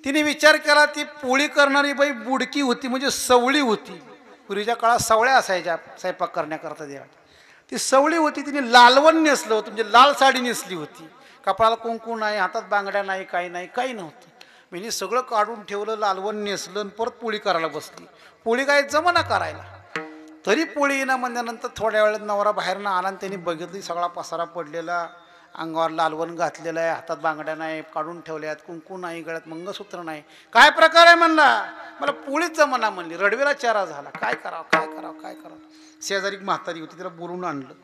तिने विचार केला, ती पोळी करणारी बाई बुडकी होती, म्हणजे सवळी होती. पूर्वीच्या काळात सवळ्या असायच्या स्वयंपाक करण्याकरता देवा. ती सवळी होती. तिने लालवण नेसलं होतं, म्हणजे लाल साडी नेसली होती. कपाळाला कुंकू नाही, हातात बांगड्या नाही, काही नाही, काही नव्हतं. म्हणजे सगळं काढून ठेवलं, लालवण नेसलं आणि परत पोळी करायला बसली. पोळी काय जमना करायला. तरी पोळी येणं म्हणल्यानंतर थोड्या वेळात नवरा बाहेरनं आला आणि त्यांनी बघितली सगळा पसारा पडलेला, अंगावर लालवण घातलेलं आहे, हातात बांगड्या नाही, काढून ठेवल्यात, कुंकू नाही, गळ्यात मंगळसूत्र नाही. काय प्रकार आहे म्हणला. मला पोळीच जमना म्हणली. रडवेला चारा झाला. काय करावं, काय करावं, काय करावं. शेजारी म्हातारी होती, तिला बोलून आणलं.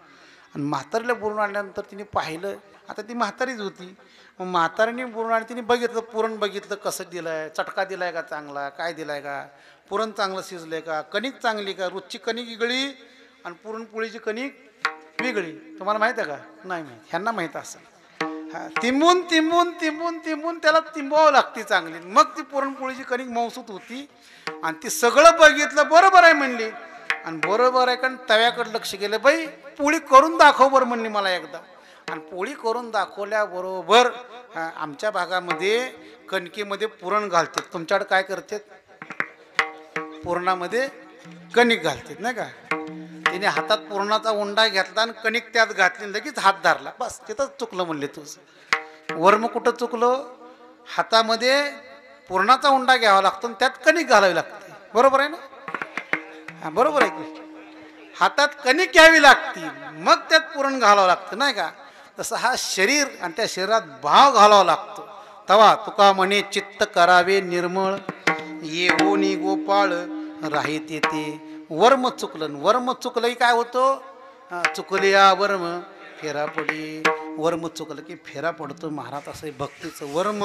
आणि म्हातारीला बोलून आणल्यानंतर तिने पाहिलं, आता ती म्हातारीच होती. मग म्हातारीने बोलून आणि तिने बघितलं, पुरण बघितलं कसं दिलं आहे, चटका दिला आहे का चांगला, काय दिला आहे का, पुरण चांगलं शिजलं आहे का, कणिक चांगली का. रोजची कणिक वेगळी आणि पुरणपोळीची कणिक वेगळी. तुम्हाला माहीत आहे का. नाही माहीत, ह्यांना माहीत असेल. तिंबून तिंबून तिंबून तिंबून त्याला तिंबावं लागते चांगली, मग ती पुरणपोळीची कणिक मौसूत होती. आणि ती सगळं बघितलं, बरोबर आहे म्हणली. आणि बरोबर आहे कारण तव्याकडे लक्ष गेलं. बाई पोळी करून दाखव बरं म्हणली मला एकदा. आणि पोळी करून दाखवल्याबरोबर आमच्या भागामध्ये कणकेमध्ये पुरण घालतात. तुमच्याकडे काय करतात, पुरणामध्ये कणिक घालतात नाही का. तिने हातात पुरणाचा उंडा घेतला आणि कणिक त्यात घातली, लगेच हात धरला. बस तिथंच चुकलं म्हणले तुझं. वर्म कुठं चुकलं. हातामध्ये पुरणाचा उंडा घ्यावा लागतो आणि त्यात कणिक घालावी लागते. बरोबर आहे ना. हां बरोबर आहे की. हातात कणिक घ्यावी लागती, मग त्यात पुरण घालावं लागतं नाही का. तसं हा शरीर आणि त्या शरीरात भाव घालावा लागतो. तवा तुका म्हणे चित्त करावे निर्मळ, येऊनी गोपाळ राहिते ते. वर्म चुकलं. वर्म चुकलं की काय होतं, चुकल्या वर्म फेरा पडी. वर्म चुकलं की फेरा पडतो महाराज. असं भक्तीचं वर्म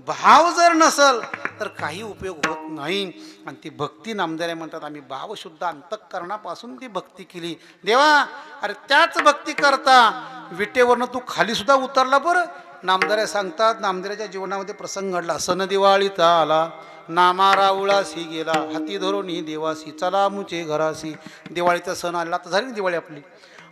भाव जर नसल तर काही उपयोग होत नाही. आणि ती भक्ती नामदेव म्हणतात आम्ही भावशुद्ध अंतःकरणापासून ती भक्ती केली. देवा अरे त्याच भक्ती करता विटेवरनं तू खाली सुद्धा उतरला. बरं नामदेव सांगतात, नामदेवाच्या जीवनामध्ये प्रसंग घडला. सन दिवाळीचा आला, नामा रावळासी गेला, हाती धरून ही देवासी, चला मुचे घरासी. दिवाळीचा सण आला, तर झाली दिवाळी आपली.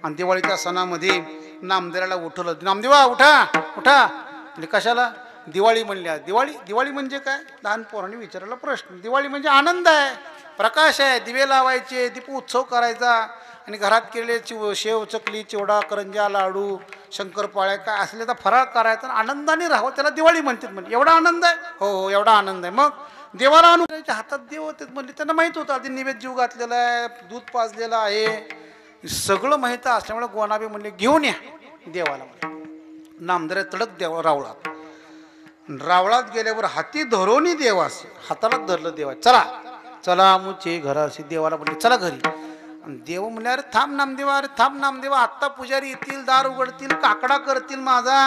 आणि दिवाळीच्या सणामध्ये नामदेवाला उठवलं. नामदेवा उठा उठा. म्हणजे कशाला, दिवाळी म्हणल्या. दिवाळी म्हणजे काय, लहान पोरांनी विचारला प्रश्न. दिवाळी म्हणजे आनंद आहे, प्रकाश आहे, दिवे लावायचे, दीप उत्सव करायचा. आणि घरात केलेले शेव चकली चिवडा करंजा लाडू शंकरपाळ्या काय असले तर फराळ करायचा आणि आनंदाने राहावं, त्याला दिवाळी म्हणतात. म्हणजे एवढा आनंद आहे, हो हो एवढा आनंद आहे. मग देवाला आणून त्याच्या हातात देव होते म्हणजे त्यांना माहीत होतं आधी निवेद जीव घातलेला आहे, दूध पाजलेलं आहे, सगळं माहीत असल्यामुळे गोनाबी म्हणले घेऊन या देवाला. नामदेव तडक देवा रावळात, रावळात गेल्यावर हाती धरोनी देवास हाताला धरलं देवा, चला चला मुचे घराशी देवाला म्हणले चला घरी. आणि देव म्हणले अरे थांब नामदेवा, अरे थांब नामदेवा, आत्ता पुजारी येतील, दार उघडतील, काकडा करतील माझा,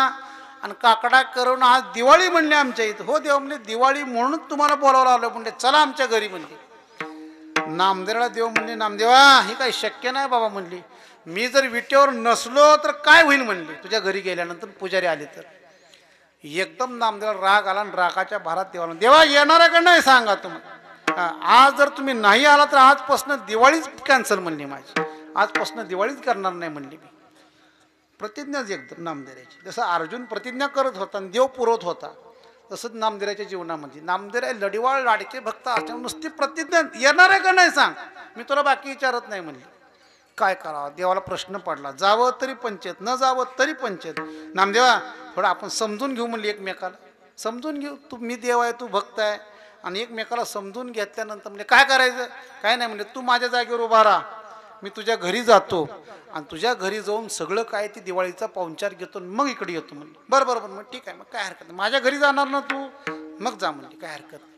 आणि काकडा करून आज दिवाळी म्हणले आमच्या इथं. हो देव म्हणले दिवाळी म्हणून तुम्हाला बोलावलं आलं म्हणले चला आमच्या घरी म्हणले. नामदेवाला देव म्हणले नामदेवा हे काही शक्य नाही बाबा म्हणले, मी जर विटेवर नसलो तर काय होईल म्हणले तुझ्या घरी गेल्यानंतर पुजारी आले तर. एकदम नामदेवाला राग आला आणि रागाच्या भारात देवाला देवा येणार आहे का नाही सांगा तुम्हाला, आज जर तुम्ही नाही आला तर आजपासून दिवाळीच कॅन्सल म्हणली माझी, आजपासून दिवाळीच करणार नाही म्हणली मी. प्रतिज्ञाच एकदम नामदेवाची, जसं अर्जुन प्रतिज्ञा करत होता आणि देव पुरवत होता तसंच नामदेवाच्या जीवनामध्ये. नामदेव लढीवाळ लाडके भक्त असल्यामुळे नुसती प्रतिज्ञा येणार आहे का नाही सांग, मी तुला बाकी विचारत नाही म्हणली. काय करावं देवाला प्रश्न पडला, जावं तरी पंचायत, न जावं तरी पंचायत. नामदेवा थोडं आपण समजून घेऊ म्हणले एकमेकाला, समजून घेऊ, तू मी देव आहे तू भक्त आहे, आणि एकमेकाला समजून घेतल्यानंतर म्हणजे काय करायचं, काय नाही म्हणले तू माझ्या जागेवर उभा राहा, मी तुझ्या घरी जातो आणि तुझ्या घरी जाऊन सगळं काय ती दिवाळीचा पाहुणचार घेतो मग इकडे येतो म्हणले. बरं बरं बरं मग ठीक आहे, मग काय हरकत नाही, माझ्या घरी जाणार ना तू, मग जा म्हणले काय हरकत नाही.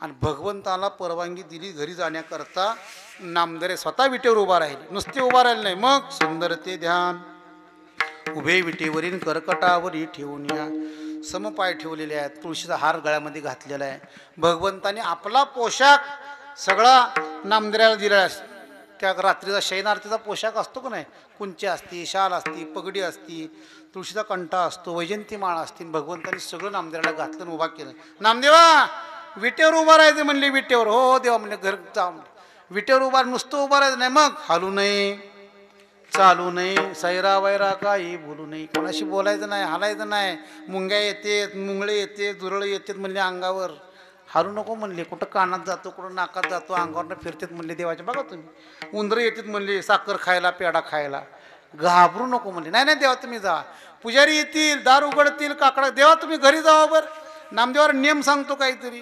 आणि भगवंताला परवानगी दिली घरी जाण्याकरता. नामदेव स्वतः विटेवर उभा राहिले, नुसते उभा राहिले नाही, मग सुंदर ते ध्यान उभे विटेवरील कर्कटावरी ठेवून या, समपाय ठेवलेले आहेत, तुळशीचा हार गळ्यामध्ये घातलेला आहे. भगवंताने आपला पोशाख सगळा नामदेवाला दिला. त्या रात्रीचा शयनार्थीचा पोशाख असतो का नाही, कुंची असती, शाल असती, पगडी असती, तुळशीचा कंठा असतो, वैजंती माळ असती, भगवंताने सगळं नामदेवाला घातलं आणि उभा केलं. नामदेवा विटेवर उभा राहायचं म्हणले, विटेवर हो देवा म्हणले घर जा म्हणले, विटेवर उभा नुसतं उभा राहायचं नाही, मग हालू नये चालू नाही, सैरा वैरा काही बोलू नाही, कोणाशी बोलायचं नाही, हालायचं नाही, मुंग्या येतेत मुंगळे येते दुरळे येतात म्हणले अंगावर, हारू नको म्हणले, कुठं कानात जातो कुठं नाकात जातो अंगावरनं फिरतात म्हणले देवाचे. बघा तुम्ही उंदरं येतात म्हणले साखर खायला पेढा खायला, घाबरू नको म्हणले. नाही नाही देवा तुम्ही जा, पुजारी येतील दार उघडतील काकडा, देवा तुम्ही घरी जावा. बरं नामदेवावर नियम सांगतो काहीतरी,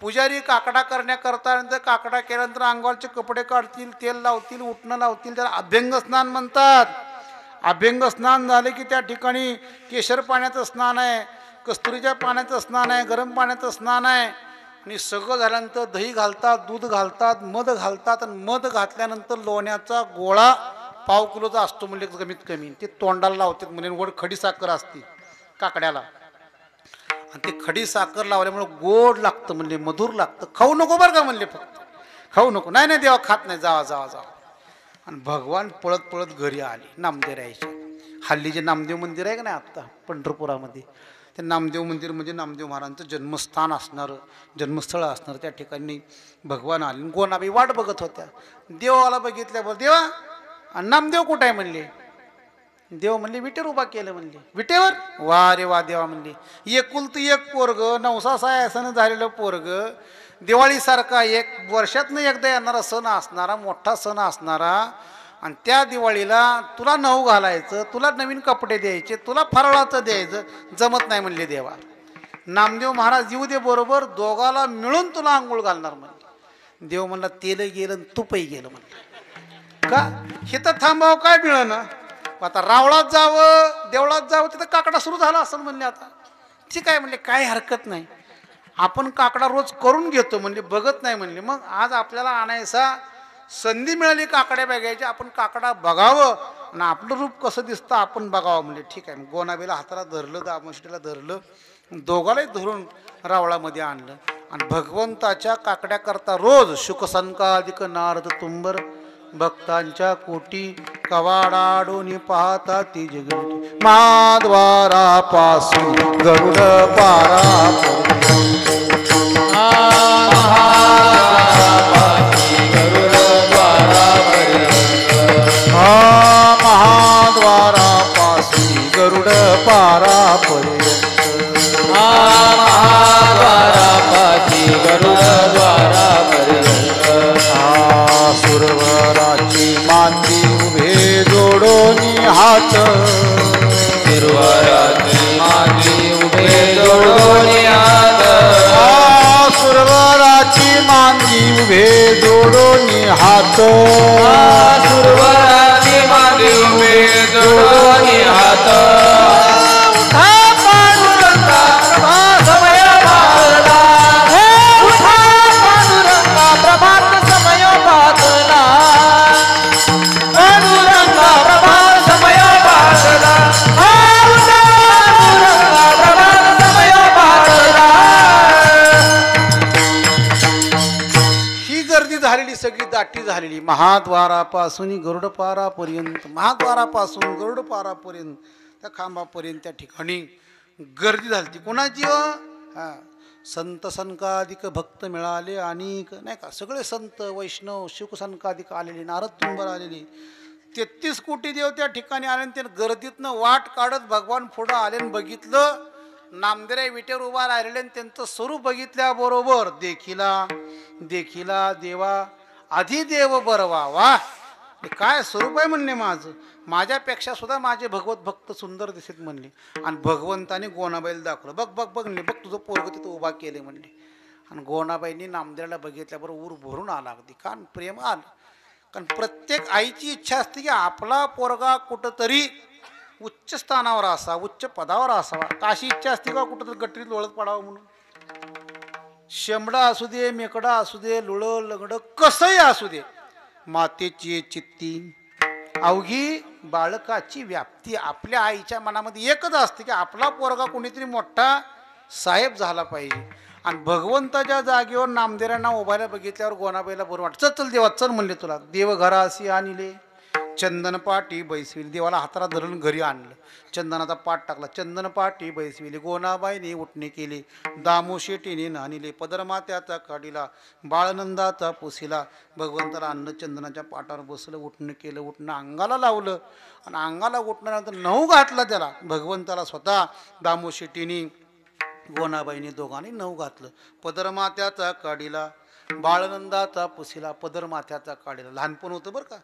पुजारी काकडा करण्याकरता नंतर काकडा केल्यानंतर अंगावरचे कपडे काढतील, तेल लावतील, उठणं लावतील, त्याला अभ्यंग स्नान म्हणतात. अभ्यंग स्नान झाले की त्या ठिकाणी केशर पाण्याचं स्नान आहे, कस्तुरीच्या पाण्याचं स्नान आहे, गरम पाण्याचं स्नान आहे, आणि सगळं झाल्यानंतर दही घालतात, दूध घालतात, मध घालतात, आणि मध घातल्यानंतर लोण्याचा गोळा पाव किलोचा असतो म्हणजे कमीत कमी, ते तोंडाला लावतात म्हणजे वर खडी साखर असते काकड्याला, आणि ते खडी साखर लावल्यामुळे गोड लागतं म्हणले, मधुर लागतं, खाऊ नको बरं का म्हणले, फक्त खाऊ नको. नाही नाही देवा खात नाही, जावा जावा जावा. आणि भगवान पळत पळत घरी आले नामदेवाच्या. हल्ली जे नामदेव मंदिर आहे का नाही आत्ता पंढरपुरामध्ये, ते नामदेव मंदिर म्हणजे नामदेव महाराजांचं जन्मस्थान असणारं, जन्मस्थळ असणारं, त्या ठिकाणी भगवान आले. गोनाबाई वाट बघत होत्या, देवाला बघितल्यावर देवा आणि नामदेव कुठं आहे म्हणले. देव म्हणले विटेवर उभा केलं म्हणले. विटेवर वा रे वा देवा म्हणले, एकुलती एक पोरग, नवसा सायासानं झालेलं पोरग, दिवाळीसारखा एक वर्षातनं एकदा येणारा सण असणारा, मोठा सण असणारा, आणि त्या दिवाळीला तुला नऊ घालायचं, तुला नवीन कपडे द्यायचे, तुला फराळाचं द्यायचं, जमत नाही म्हणले देवा. नामदेव महाराज येऊ दे बरोबर, दोघाला मिळून तुला आंघोळ घालणार म्हणले. देव म्हणला तेल गेलं आणि तुपही गेलं म्हणलं. का हे तर थांबावं काय मिळणं, आता रावळात जावं देवळात जावं, तिथं काकडा सुरू झाला असं म्हणले. आता ठीक आहे म्हणले, काय हरकत नाही, आपण काकडा रोज करून घेतो म्हणले, बघत नाही म्हणले. मग आज आपल्याला आणायचा संधी मिळाली काकड्या बघायची, आपण काकडा बघावं आणि आपलं रूप कसं दिसतं आपण बघावं म्हणले. ठीक आहे. गोनाबीला हाताला धरलं, दामोष्टीला धरलं, दोघालाही धरून रावळामध्ये आणलं, आणि भगवंताच्या काकड्या करता रोज शुकसंकाधिक नारद तुंबर, भक्तांच्या कोटी कवाडाडोनी पाहता ती जगती, माद्वारापासून गरुड पारा महाद्वारापासून गरुड पारापर्यंत, महाद्वारापाशी गरुड द्वारापर्यंत, सुरवराची मांदी जोडोनी हात सुरवराची मागे उभे जोडोनी हात उठा पांडुरंगा प्रभात समय पातला उठा पांडुरंगा प्रभात समय पातला पांडुरंगा प्रभात समय पातला उठा पांडुरंगा प्रभात समय पातला. ही गर्दी झालेली सगळी दाटी झालेली महाद्वारापासून गरुडपारापर्यंत महाद्वारापासून गरुडपारापर्यंत त्या खांबापर्यंत त्या ठिकाणी गर्दी झाली. कोणाची हा संत संकाधिक भक्त मिळाले आणि नाही का सगळे संत वैष्णव शुकसंकाधिक आलेले नारद तुंबर आलेले 33 कोटी देव त्या ठिकाणी आले. ते गर्दीतनं वाट काढत भगवान पुढं आले आणि बघितलं नामदेव विटेवर उभा राहिलेले आणि त्यांचं स्वरूप बघितल्याबरोबर देखिला देवा अधिदेव बरवा वा काय स्वरूप आहे म्हणले माझं माझ्यापेक्षा सुद्धा माझे भगवत भक्त सुंदर दिसत म्हणले. आणि भगवंताने गोणाबाईला दाखवलं बघ बघ बघ बघ तुझं पोरग तिथं उभा केले म्हणले. आणि गोणाबाईंनी नामदेवाला बघितल्याबरोबर ऊर भरून आला अगदी कारण प्रेम आलं. कारण प्रत्येक आईची इच्छा असते की आपला पोरगा कुठंतरी उच्च स्थानावर असा उच्च पदावर असावा. अशी इच्छा असते का कुठंतरी गटरीत लोळत पडावं म्हणून. शेंबडा असू दे मेकडा असू दे लुळं लंगडं कसंही असू दे मातेची चित्ती अवघी बाळकाची व्याप्ती आपल्या आईच्या मनामध्ये एकच असते की आपला पोरगा कोणीतरी मोठा साहेब झाला पाहिजे. आणि भगवंताच्या जागेवर नामदेवांना उभायला बघितल्यावर गोणाबाईला बरं वाटतं चल देवा चल म्हणले तुला देव घरा अशी आणले चंदन पाटी बैसविली देवाला हाताला धरून घरी आणलं चंदनाचा पाठ टाकला चंदन पाटी बैसविली गोणाबाईने उठणे केली दामोशेटीने नानिले पदरमात्याचा काढीला बाळनंदाचा पुसिला भगवंताला अन्न चंदनाच्या पाटावर बसलं उठणं केलं उठणं अंगाला लावलं आणि अंगाला उठण्यानंतर नऊ घातला त्याला भगवंताला स्वतः दामोशेटीने गोणाबाईने दोघांनी नऊ घातलं पदरमात्याचा काढीला बाळनंदाचा पुसिला पदरमाथ्याचा काढीला लहानपण होतं बरं का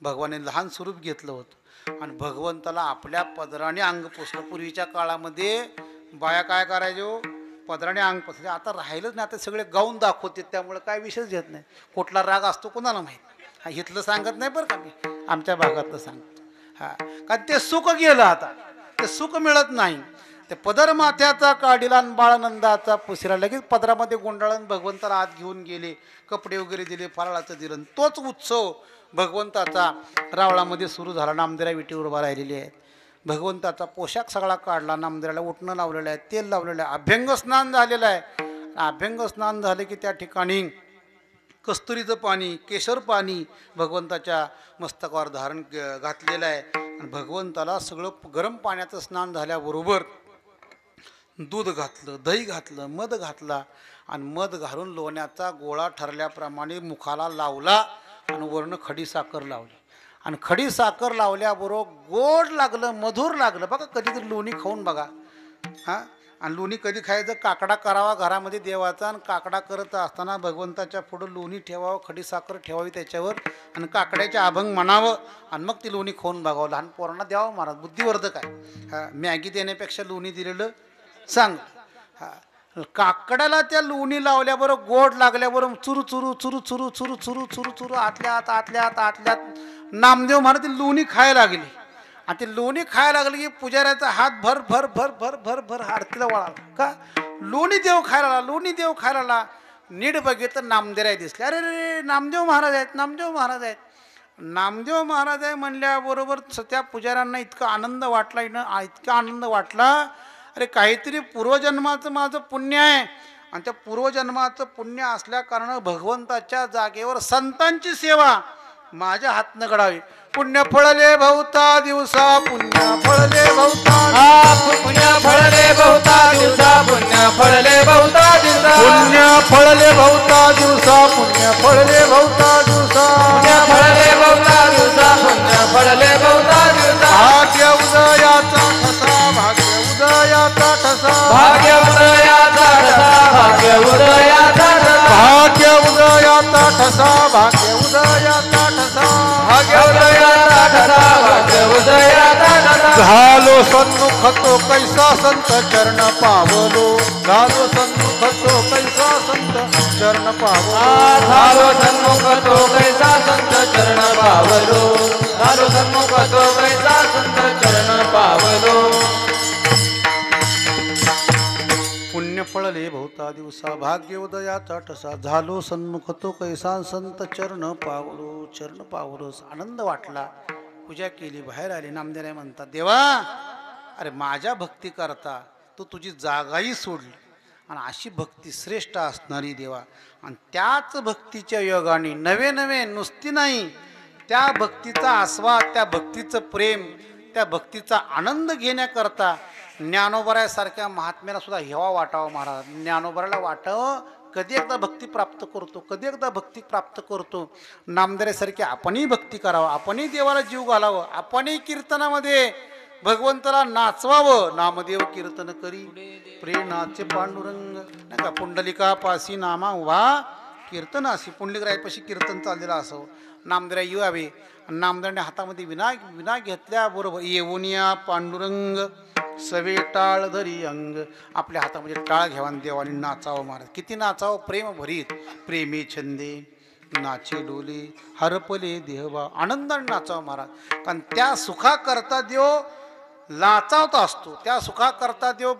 भगवाने लहान स्वरूप घेतलं होतं आणि भगवंताला आपल्या पदराने अंग पुसलं. पूर्वीच्या काळामध्ये बाया काय करायचो पदराने अंग पुसले आता राहिलंच नाही आता सगळे गाऊन दाखवते त्यामुळे काय विषयच घेत नाही. कुठला राग असतो कोणाला माहीत हा इथलं सांगत नाही बरं का मी आमच्या भागातलं सांगतो हा कारण ते सुख गेलं आता ते सुख मिळत नाही. ते पदर माथ्याचा काढीला आणि बाळनंदाचा पुसिला लगेच पदरामध्ये गुंडाळून भगवंताला आत घेऊन गेले कपडे वगैरे दिले फराळाचं दिलं. तोच उत्सव भगवंताचा रावळामध्ये सुरू झाला. नामदेवा विटीवर उभा राहिलेले आहेत भगवंताचा पोशाख सगळा काढला नामदेवाला उठणं लावलेलं आहे तेल लावलेलं आहे अभ्यंग स्नान झालेलं आहे. अभ्यंग स्नान झाले की त्या ठिकाणी कस्तुरीचं पाणी केशर पाणी भगवंताच्या मस्तकावर धारण घातलेलं आहे. आणि भगवंताला सगळं गरम पाण्याचं स्नान झाल्याबरोबर दूध घातलं दही घातलं मध घातला आणि मध घालून लोण्याचा गोळा ठरल्याप्रमाणे मुखाला लावला आणि वर्ण खडी साखर लावली. आणि खडी साखर लावल्याबरोबर गोड लागलं मधुर लागलं बघा कधीतरी लोणी खाऊन बघा हां. आणि लोणी कधी खायचं काकडा करावा घरामध्ये देवाचा आणि काकडा करत असताना भगवंताच्या पुढं लोणी ठेवावं खडी साखर ठेवावी त्याच्यावर आणि काकड्याचे अभंग म्हणावं आणि मग ती लोणी खाऊन बघावं. लहान पोरांना द्यावं महाराज बुद्धिवर्धक आहे. हां मॅगी देण्यापेक्षा लोणी दिलेलं सांग. हां काकड्याला त्या लोणी लावल्याबरोबर गोड लागल्याबरोबर चुरू चुरू चुरू चुरू चुरू चुरू चुरू चुरू आतल्यात नामदेव महाराज ती लोणी खायला लागली. आणि ते लोणी खायला लागले की पुजाऱ्याचा हात भर भर भर भर भर भर आरतीला वळाला का लोणी देव खायला नीट बघितलं नामदेव दिसले. अरे रे नामदेव महाराज आहेत नामदेव महाराज आहे म्हणल्याबरोबर त्या पुजाऱ्यांना इतका आनंद वाटला अरे काहीतरी पूर्वजन्माचं माझं पुण्य आहे. आणि त्या पूर्वजन्माचं पुण्य असल्या कारण भगवंताच्या जागेवर संतांची सेवा माझ्या हातनं घडावी. पुण्य फळले बहुता दिवसा पुण्य फळले बहुता पुण्य फळले बहुता दिवसा पुण्य फळले बहुता दिवसा पुण्य फळले बहुता दिवसा पुण्य फळले बहुता दिवसा पुण्य फळले बहुता दिवसा पुण्य फळले बहुता दिवसा भाग्य उदयाचा ठसा भाग्य उदयाचा ठसा भाग्य उदयाचा ठसा भाग्य उदयाचा ठसा भाग्य उदयाचा ठसा भाग्य उदयाचा ठसा भाग्य उदयाचा ठसा भाग्य उदयाचा ठसा झालो सन्मुख तो कैसा संत चरण पावलो, झालो सन्मुख तो कैसा संत चरण पावलो, झालो सन्मुख तो कैसा संत चरण पावलो, झालो सन्मुख तो कैसा संत चरण पावलो. पुण्य फळले भोवता दिवसा भाग्योदयाचा ठसा, झालो सन्मुख तो कैसा संत चरण पावलो. चरण पावलोस आनंद वाटला, पूजा केली, बाहेर आली. नामदेव म्हणतात, देवा अरे माझ्या भक्ती करता तू तुझी जागाही सोडली, आणि अशी भक्ती श्रेष्ठ असणारी देवा, आणि त्याच भक्तीच्या योगाने नवे नवे नुसती नाही, त्या भक्तीचा आस्वाद, त्या भक्तीचं प्रेम, त्या भक्तीचा आनंद घेण्याकरता ज्ञानोबरायासारख्या महात्म्याला सुद्धा हेवा वाटावा महाराज. ज्ञानोबराला वाटावं कधी एकदा भक्ती प्राप्त करतो, कधी एकदा भक्ती प्राप्त करतो. नामदेवासारखी आपणही भक्ती करावं, आपणही देवाला जीव घालावं, आपणही कीर्तनामध्ये भगवंताला नाचवावं. नामदेव कीर्तन करी प्रेमाचे पांडुरंग, नाही का, पुंडलिका पासी नामा उभा कीर्तनाशी, पुंडलिकरायपाशी कीर्तन चाललेलं असावं. नामदेवराय येऊ हवे, नामदेवाने हातामध्ये विना घेतल्याबरोबर येऊनिया पांडुरंग सवे टाळ धरी अंग, आपल्या हातामध्ये टाळ घ्यावा, देवाने नाचावं महाराज. किती नाचावं, प्रेम भरीत, प्रेमी छंदे नाचे डोले हरपले देहवा, आनंदाने नाचावं महाराज. कारण त्या सुखाकरता देव लाचावत असतो, त्या सुखाकरता देव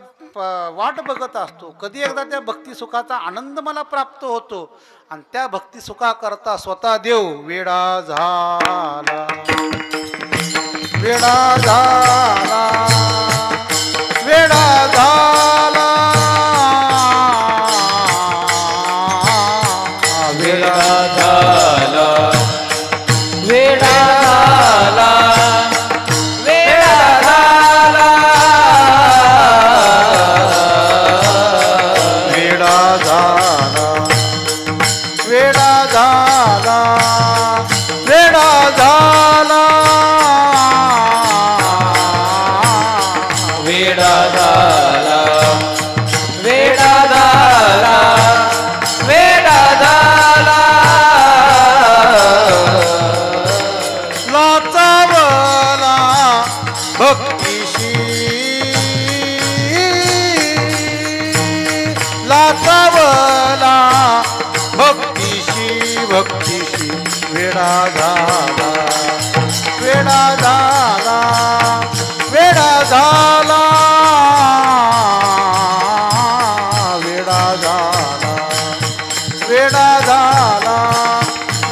वाट बघत असतो, कधी एकदा त्या भक्ती सुखाचा आनंद मला प्राप्त होतो. आणि त्या भक्ती सुखाकरता स्वतः देव वेडा झाला, वेडा झाला, वेडा झाला, वेडा झाला, वेडा झाला, वेडा झाला, वेडा झाला, वेडा झाला, वेडा झाला, वेडा झाला, वेडा झाला, वेडा झाला, लाचावला भक्तीशी, लाचावला भक्तीशी, भक्तीशी, वेडा झाला, वेडा झाला, वेडा झाला, वेडा झाला, वेडा झाला,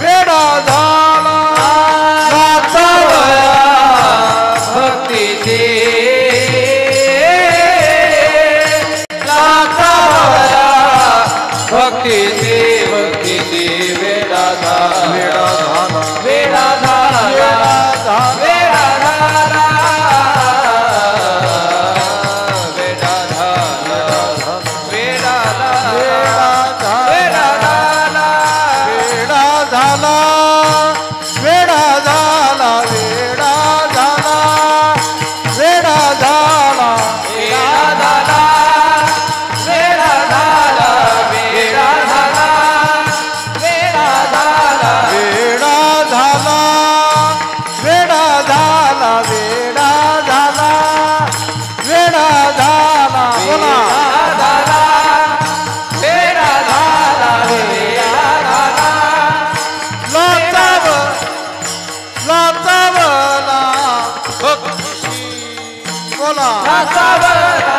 वेडा झाला, नाचावया भक्तीचे, नाचावया भक्तीचे, भक्तीचे, वेडा झाला, वेडा झाला, वेडा झाला, वेडा झाला, वेडा झाला, वेडा झाला, वेडा झाला, वेडा झाला, वेडा झाला, वेडा झाला, वेडा झाला, वेडा झाला, वेडा झाला, वेडा झाला, वेडा झाला, वेडा झाला, वेडा झाला, वेडा झाला, वेडा झाला, बोला. वेडा झाला, वेडा झाला, लाचावला भक्तीशी, बोला. नाचावया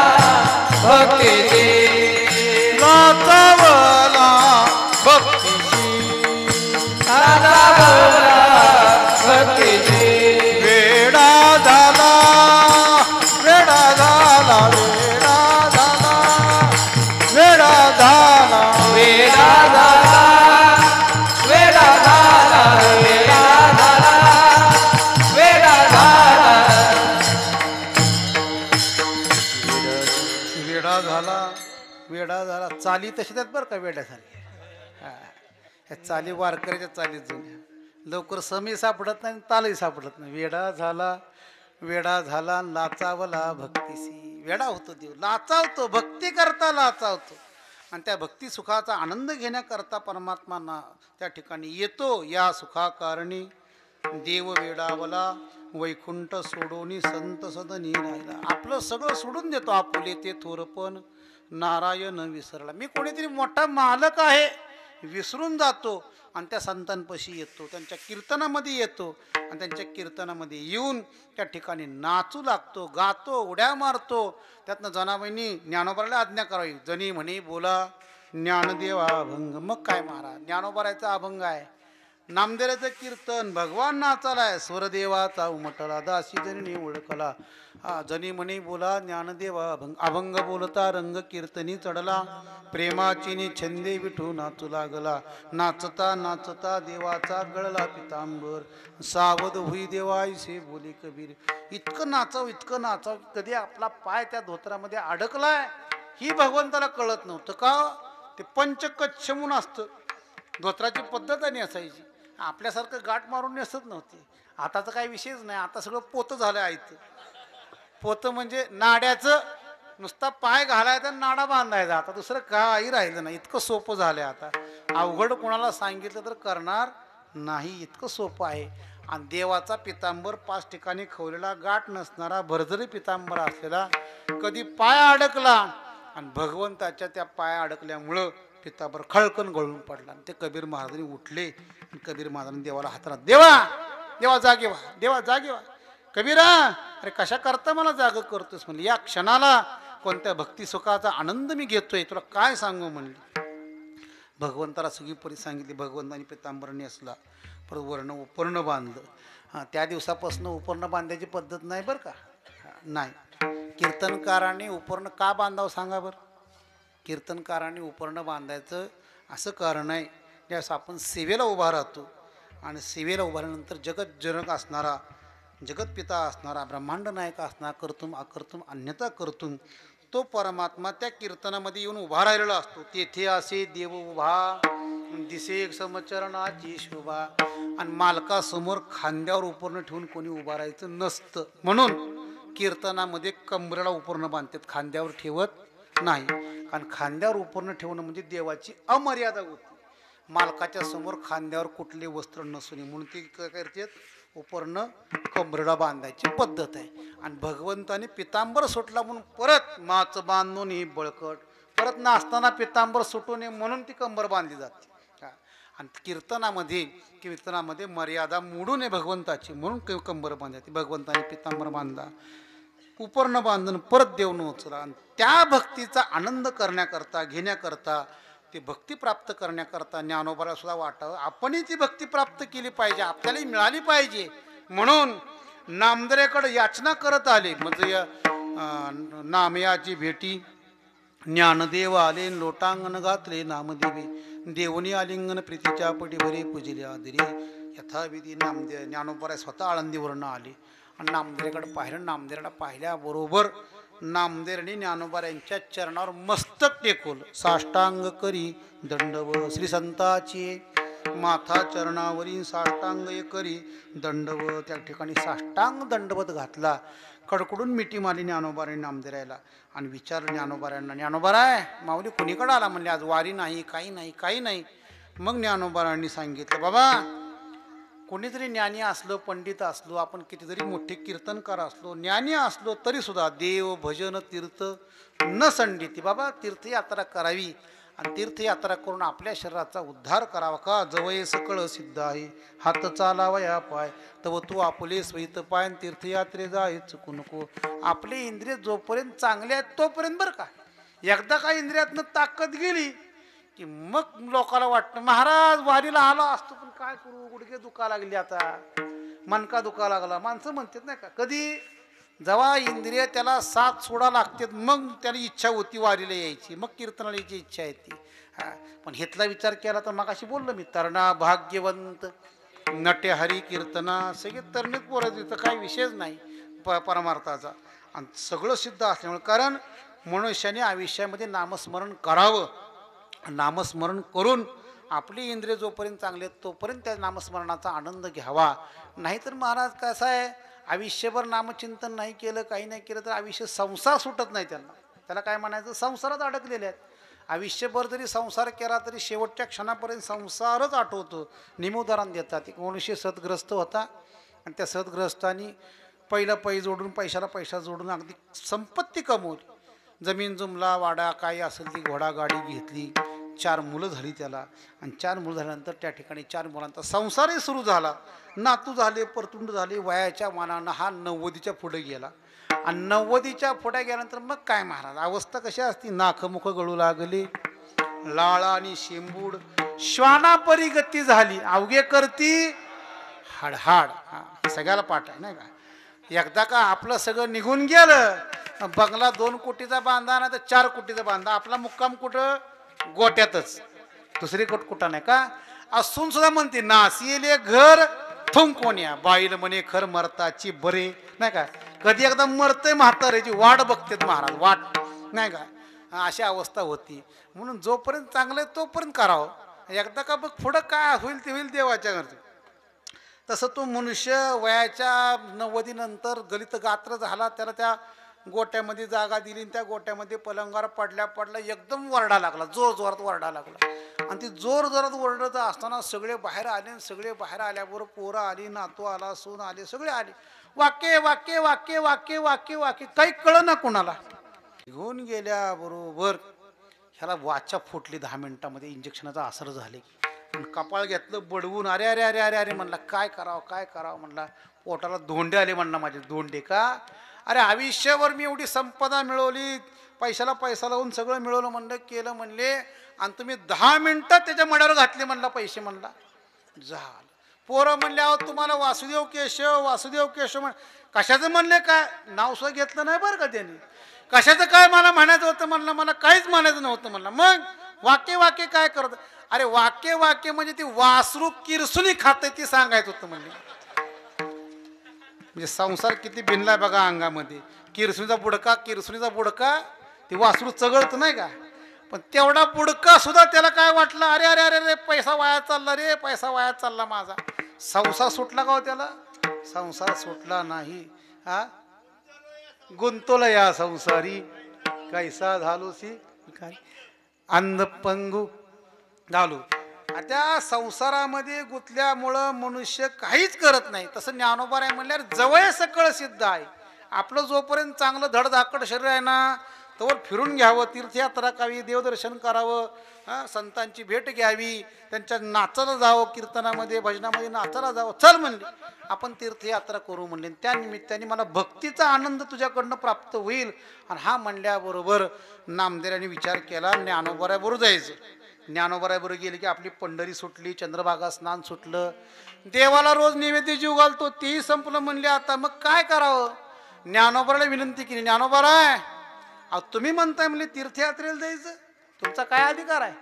भक्तीचे, लाचावला भक्तीशी, नाचावया भक्तीचे, वेडा झाला, वेडा झाला, वेडा झाला, वेडा झाला, वेडा झाला, वेडा झाला, वेडा झाला, वेडा झाला, वेडा झाला, वेडा झाला. चाली तशी त्यात बरं का वेड्यासारखी. ह्या चाली वारकऱ्याच्या चालीत जुन्या, लवकर समही सापडत नाही, तालही सापडत नाही. वेडा झाला, वेडा झाला, लाचावला भक्तीशी. वेडा होतो देव, लाचावतो, भक्ती करता लाचावतो, आणि त्या भक्ती सुखाचा आनंद घेण्याकरता परमात्मा त्या ठिकाणी येतो. या सुखाकारणी देव वेडावला वैकुंठ सोडोनी संत सदनी राहिला. आपलं सगळं सोडून देतो आपुले ते थोरपण नारायण विसरला. मी कोणीतरी मोठा मालक आहे विसरून जातो आणि त्या संतांपाशी येतो, त्यांच्या कीर्तनामध्ये येतो आणि त्यांच्या कीर्तनामध्ये येऊन त्या ठिकाणी नाचू लागतो, गातो, उड्या मारतो. त्यातनं जनाबाईंनी ज्ञानोबाला आज्ञा करावी, जनी म्हणे बोला ज्ञानदेवा अभंग. मग काय महाराज, ज्ञानोबारायचा अभंग आहे, नामदेवाचं कीर्तन, भगवान नाचालाय, स्वरदेवाचा उमटला, दासी जनी ओळखला. जनी म्हणे बोला ज्ञानदेवा अभंग. अभंग बोलता रंग कीर्तनी चढला, प्रेमाची छंदे विठू नाचू लागला. नाचता नाचता देवाचा गळला पितांबर, सावध हुई देवाईसे बोले कबीर. इतकं नाचाव कधी आपला पाय त्या धोत्रामध्ये अडकलाय ही भगवंताला कळत नव्हतं. का? ते पंचकच्छ म्हणून असतं, धोत्राची पद्धत आणि असायची. आपल्यासारखं गाठ मारून नेसत नव्हती. आताचा काही विषयच नाही, आता सगळं पोतं झालं. आयतं पोतं म्हणजे नाड्याचं, नुसता पाय घालायचा नाडा बांधायचा. आता दुसरं काही राहिलं नाही, इतकं सोपं झालंय. आता अवघड कोणाला सांगितलं तर करणार नाही, इतकं सोपं आहे. आणि देवाचा पितांबर 5 ठिकाणी खवलेला, गाठ नसणारा, भरजरी पितांबर असलेला, कधी पाय अडकला आणि भगवंताच्या त्या पाया अडकल्यामुळं पितांबर खळकन गळून पडला. ते कबीर महाराजांनी उठले. कबीर महाराजांनी देवाला हात, देवा देवा जागे व्हा, देवा जागे व्हा. कबीरा, अरे कशा करता मला जाग करतोस म्हणले. या क्षणाला कोणत्या भक्ती सुखाचा आनंद मी घेतोय, तुला काय सांगू म्हणले. भगवंताला सगळी परी सांगितली. भगवंतानी पितांबर नेसला, परत वर्ण उपर्ण बांधलं. त्या दिवसापासून उपर्ण बांधायची पद्धत नाही बरं का, नाही. कीर्तनकाराने उपर्ण का बांधावं सांगा बरं. कीर्तनकाराने उपर्ण बांधायचं असं कारण आहे, ज्यावेळेस आपण सेवेला उभा राहतो आणि सेवेला उभारल्यानंतर जगत जनक असणारा, जगतपिता असणारा, ब्रह्मांड नायक असणारा, कर्तुम अकर्तुम अन्यथा कर्तुम, तो परमात्मा त्या कीर्तनामध्ये येऊन उभा राहिलेला असतो. तेथे असे देव उभा दिसे समचरणाची शोभा. आणि मालकासमोर खांद्यावर उपर्ण ठेवून कोणी उभा राहायचं नसतं. म्हणून कीर्तनामध्ये कमरेला उपर्ण बांधतात, खांद्यावर ठेवत नाही. कारण खांद्यावर उपर्ण ठेवणं म्हणजे देवाची अमर्यादा होती. मालकाच्या समोर खांद्यावर कुठले वस्त्र नसू नये म्हणून ते काय करतात, उपर्ण कमरेला बांधायची पद्धत आहे. आणि भगवंताने पितांबर सुटला म्हणून परत माच बांधून ही बळकट, परत नाचताना पितांबर सुटू नये म्हणून ती कंबर बांधली जाते. आणि कीर्तनामध्ये मर्यादा मोडू नये भगवंताची म्हणून कंबर बांधायची. भगवंताने पितांबर बांधला, उपर्ण बांधून परत देऊन उचला. आणि त्या भक्तीचा आनंद करण्याकरता, घेण्याकरता, ती भक्ती प्राप्त करण्याकरता ज्ञानोबाला सुद्धा वाटावं आपणही ती भक्ती प्राप्त केली पाहिजे, आपल्यालाही मिळाली पाहिजे. म्हणून नामदेवाकडे याचना करत आले. म्हणजे नामयाची भेटी ज्ञानदेव आले, लोटांगण घातले नामदेवी, देवनी आलिंगन प्रीतीच्या पटी भरे पूजिले आदरी. यथाविधी ज्ञानोबा स्वतः आळंदीवरनं आले आणि नामदेवाकडे पाहिलं. नामदेवाला पाहिल्याबरोबर नामदेवाने ज्ञानोबा यांच्या चरणावर मस्तक टेकवलं. साष्टांग करी दंडव श्री संताची, माथा चरणावरी साष्टांग करी दंडव. त्या ठिकाणी साष्टांग दंडवत घातला. कडकडून मिठी मारली ज्ञानोबाने नामदेवाला आणि विचारलं ज्ञानोबारांना, ज्ञानोबाराय माऊली कुणीकडे आला म्हणले. आज वारी नाही, काही नाही, काही नाही. मग ज्ञानोबारांनी सांगितलं, बाबा कोणीतरी ज्ञानी असलो, पंडित असलो, आपण किती जरी मोठे कीर्तनकार असलो, ज्ञानी असलो तरी सुद्धा देव भजन तीर्थ न संडिती. बाबा तीर्थयात्रा करावी आणि तीर्थयात्रा करून आपल्या शरीराचा उद्धार करावा. का जवळ सकळ सिद्ध आहे, हात चालावा या पाय तव तू आपले स्वहित पाय, तीर्थयात्रे जाय चुकू नको. आपले इंद्रिय जोपर्यंत चांगले आहेत तोपर्यंत बरं का. एकदा का इंद्रियातनं ताकद गेली की मग लोकांना वाटतं महाराज वारीला आला असतो पण काय करू, गुडघे दुखा लागले, आता मनका दुखा लागला. माणसं म्हणतात नाही का, कधी जेव्हा इंद्रिय त्याला साथ सोडा लागतात मग त्याला इच्छा होती वारीला यायची, मग कीर्तनाला यायची इच्छा येते. पण हेतला विचार केला तर मग अशी बोललो मी, तरणा भाग्यवंत नटे हरी कीर्तना, सगळे तरणीत बोलायचं, काही विषयच नाही परमार्थाचा. आणि सगळं सिद्ध असल्यामुळे, कारण मनुष्याने आयुष्यामध्ये नामस्मरण करावं. नामस्मरण करून आपली इंद्रिय जोपर्यंत चांगले तोपर्यंत त्या नामस्मरणाचा आनंद घ्यावा. नाहीतर महाराज कसं आहे, आयुष्यभर नामचिंतन नाही केलं, काही नाही केलं तर आयुष्य संसार सुटत नाही. त्याला काय म्हणायचं, संसारात अडकलेले आहेत. आयुष्यभर जरी संसार केला तरी शेवटच्या क्षणापर्यंत संसारच आठवतो. निमोदाहरण देतात, एक मनुष्य सद्ग्रस्त होता, आणि त्या सदग्रस्तांनी पहिलं पै जोडून पैशाला पैसा जोडून अगदी संपत्ती कमवली, जमीन जुमला वाडा काही असेल ती घोडागाडी घेतली, 4 मुलं झाली त्याला, आणि 4 मुलं झाल्यानंतर त्या ठिकाणी 4 मुलांचा संसारही सुरू झाला, नातू झाले, परतुंड झाले. वयाच्या मानानं हा 90च्या पुढे गेला, आणि 90च्या पुढे गेल्यानंतर मग काय महाराज अवस्था कशी असती, नाकमुख गळू लागली, लाळ आणि शेंबूड, श्वानापरी गती झाली, अवघे करती हाडहाड. हा सगळ्याला पाठ आहे नाही का. एकदा का आपलं सगळं निघून गेलं, बंगला 2 कोटीचा बांधा नाही तर 4 कोटीचा बांधा, आपला मुक्काम कुठं, गोट्यातच, दुसरीकडे कुठं नाही का. असून सुद्धा म्हणते नासिले घर थुंकोण्या, बाईल म्हणे खर मरताची बरे नाही का. कधी एकदा मरतय म्हाताऱ्याची वाट बघतेत महाराज, वाट नाही का. अशी अवस्था होती. म्हणून जोपर्यंत चांगलं आहे तोपर्यंत करावं, एकदा का बघ पुढं काय होईल ते होईल देवाच्या घरचं. तसं तो मनुष्य वयाच्या 90नंतर गलित गात्र झाला, त्याला त्या गोट्यामध्ये जागा दिली, त्या गोट्यामध्ये पलंगावर पडल्या एकदम वरडा लागला, जोर जोरात वरडा लागला. आणि ती जोर जोरात वरडत असताना सगळे बाहेर आले, सगळे बाहेर आल्याबरोबर पोरं आली, नातू आला, सून आले, सगळे आले. वाक्य वाक्य वाक्य वाक्य वाक्य वाक्य काही कळ ना कोणाला. घेऊन गेल्याबरोबर ह्याला वाचा फुटली 10 मिनिटामध्ये, इंजेक्शनाचा असर झाले. कपाळ घेतलं बडवून, अरे अरे अरे अरे अरे म्हणला काय करावं काय करावं म्हणला. पोटाला धोंडे आले म्हणला, माझे धोंडे का. अरे आयुष्यावर मी एवढी संपदा मिळवली, पैशाला पैसा लावून सगळं मिळवलं म्हणलं, केलं म्हणले, आणि तुम्ही 10 मिनिटात त्याच्या मड्यावर घातले म्हणला पैसे म्हणला. झालं. पोरं म्हणले अहो तुम्हाला वासुदेव केशव वासुदेव केशव म्हण, कशाचं म्हणले काय नाव सुद्धा घेतलं नाही बरं का त्यांनी. कशाचं काय मला म्हणायचं होतं म्हणलं, मला काहीच म्हणायचं नव्हतं म्हणलं. मग वाक्य वाक्य काय करत, अरे वाक्य वाक्य म्हणजे ती वासरू किरसुनी खाते ती सांगायचं होतं म्हणले. म्हणजे संसार किती भिनलाय बघा अंगामध्ये. किरसुनीचा बुडका ती वासरू चगळत नाही का, पण तेवढा बुडका सुद्धा त्याला काय वाटलं, अरे अरे अरे अरे पैसा वाया चालला रे, पैसा वाया चालला माझा. संसार सुटला का हो त्याला, संसार सुटला नाही. हा गुंतवला या संसारी, कैसा झालोसी अंधपंगू झालो. त्या संसारामध्ये गुंतल्यामुळं मनुष्य काहीच करत नाही. तसं ज्ञानोबा आहे म्हणल्यावर जवळ सकळ सिद्ध आहे. आपलं जोपर्यंत चांगलं धडधाकड शरीर आहे ना, तोवर फिरून घ्यावं, तीर्थयात्रा करावी, देवदर्शन करावं, संतांची भेट घ्यावी, त्यांच्या नाचायला जावं, कीर्तनामध्ये भजनामध्ये नाचायला जावं. चल म्हणले आपण तीर्थयात्रा करू म्हणले, त्या निमित्ताने मला भक्तीचा आनंद तुझ्याकडनं प्राप्त होईल. आणि हा म्हणल्याबरोबर नामदेवाने विचार केला, ज्ञानोबाबरोबर जायचं. ज्ञानोबाबरोबर गेले की आपली पंढरी सुटली, चंद्रभागा स्नान सुटलं, देवाला रोज नैवेद्य जीव घालतो तेही संपलं. म्हणले आता मग काय करावं. ज्ञानोबाला विनंती केली, ज्ञानोबा तुम्ही म्हणताय म्हणजे तीर्थयात्रेला जायचं, तुमचा काय अधिकार आहे.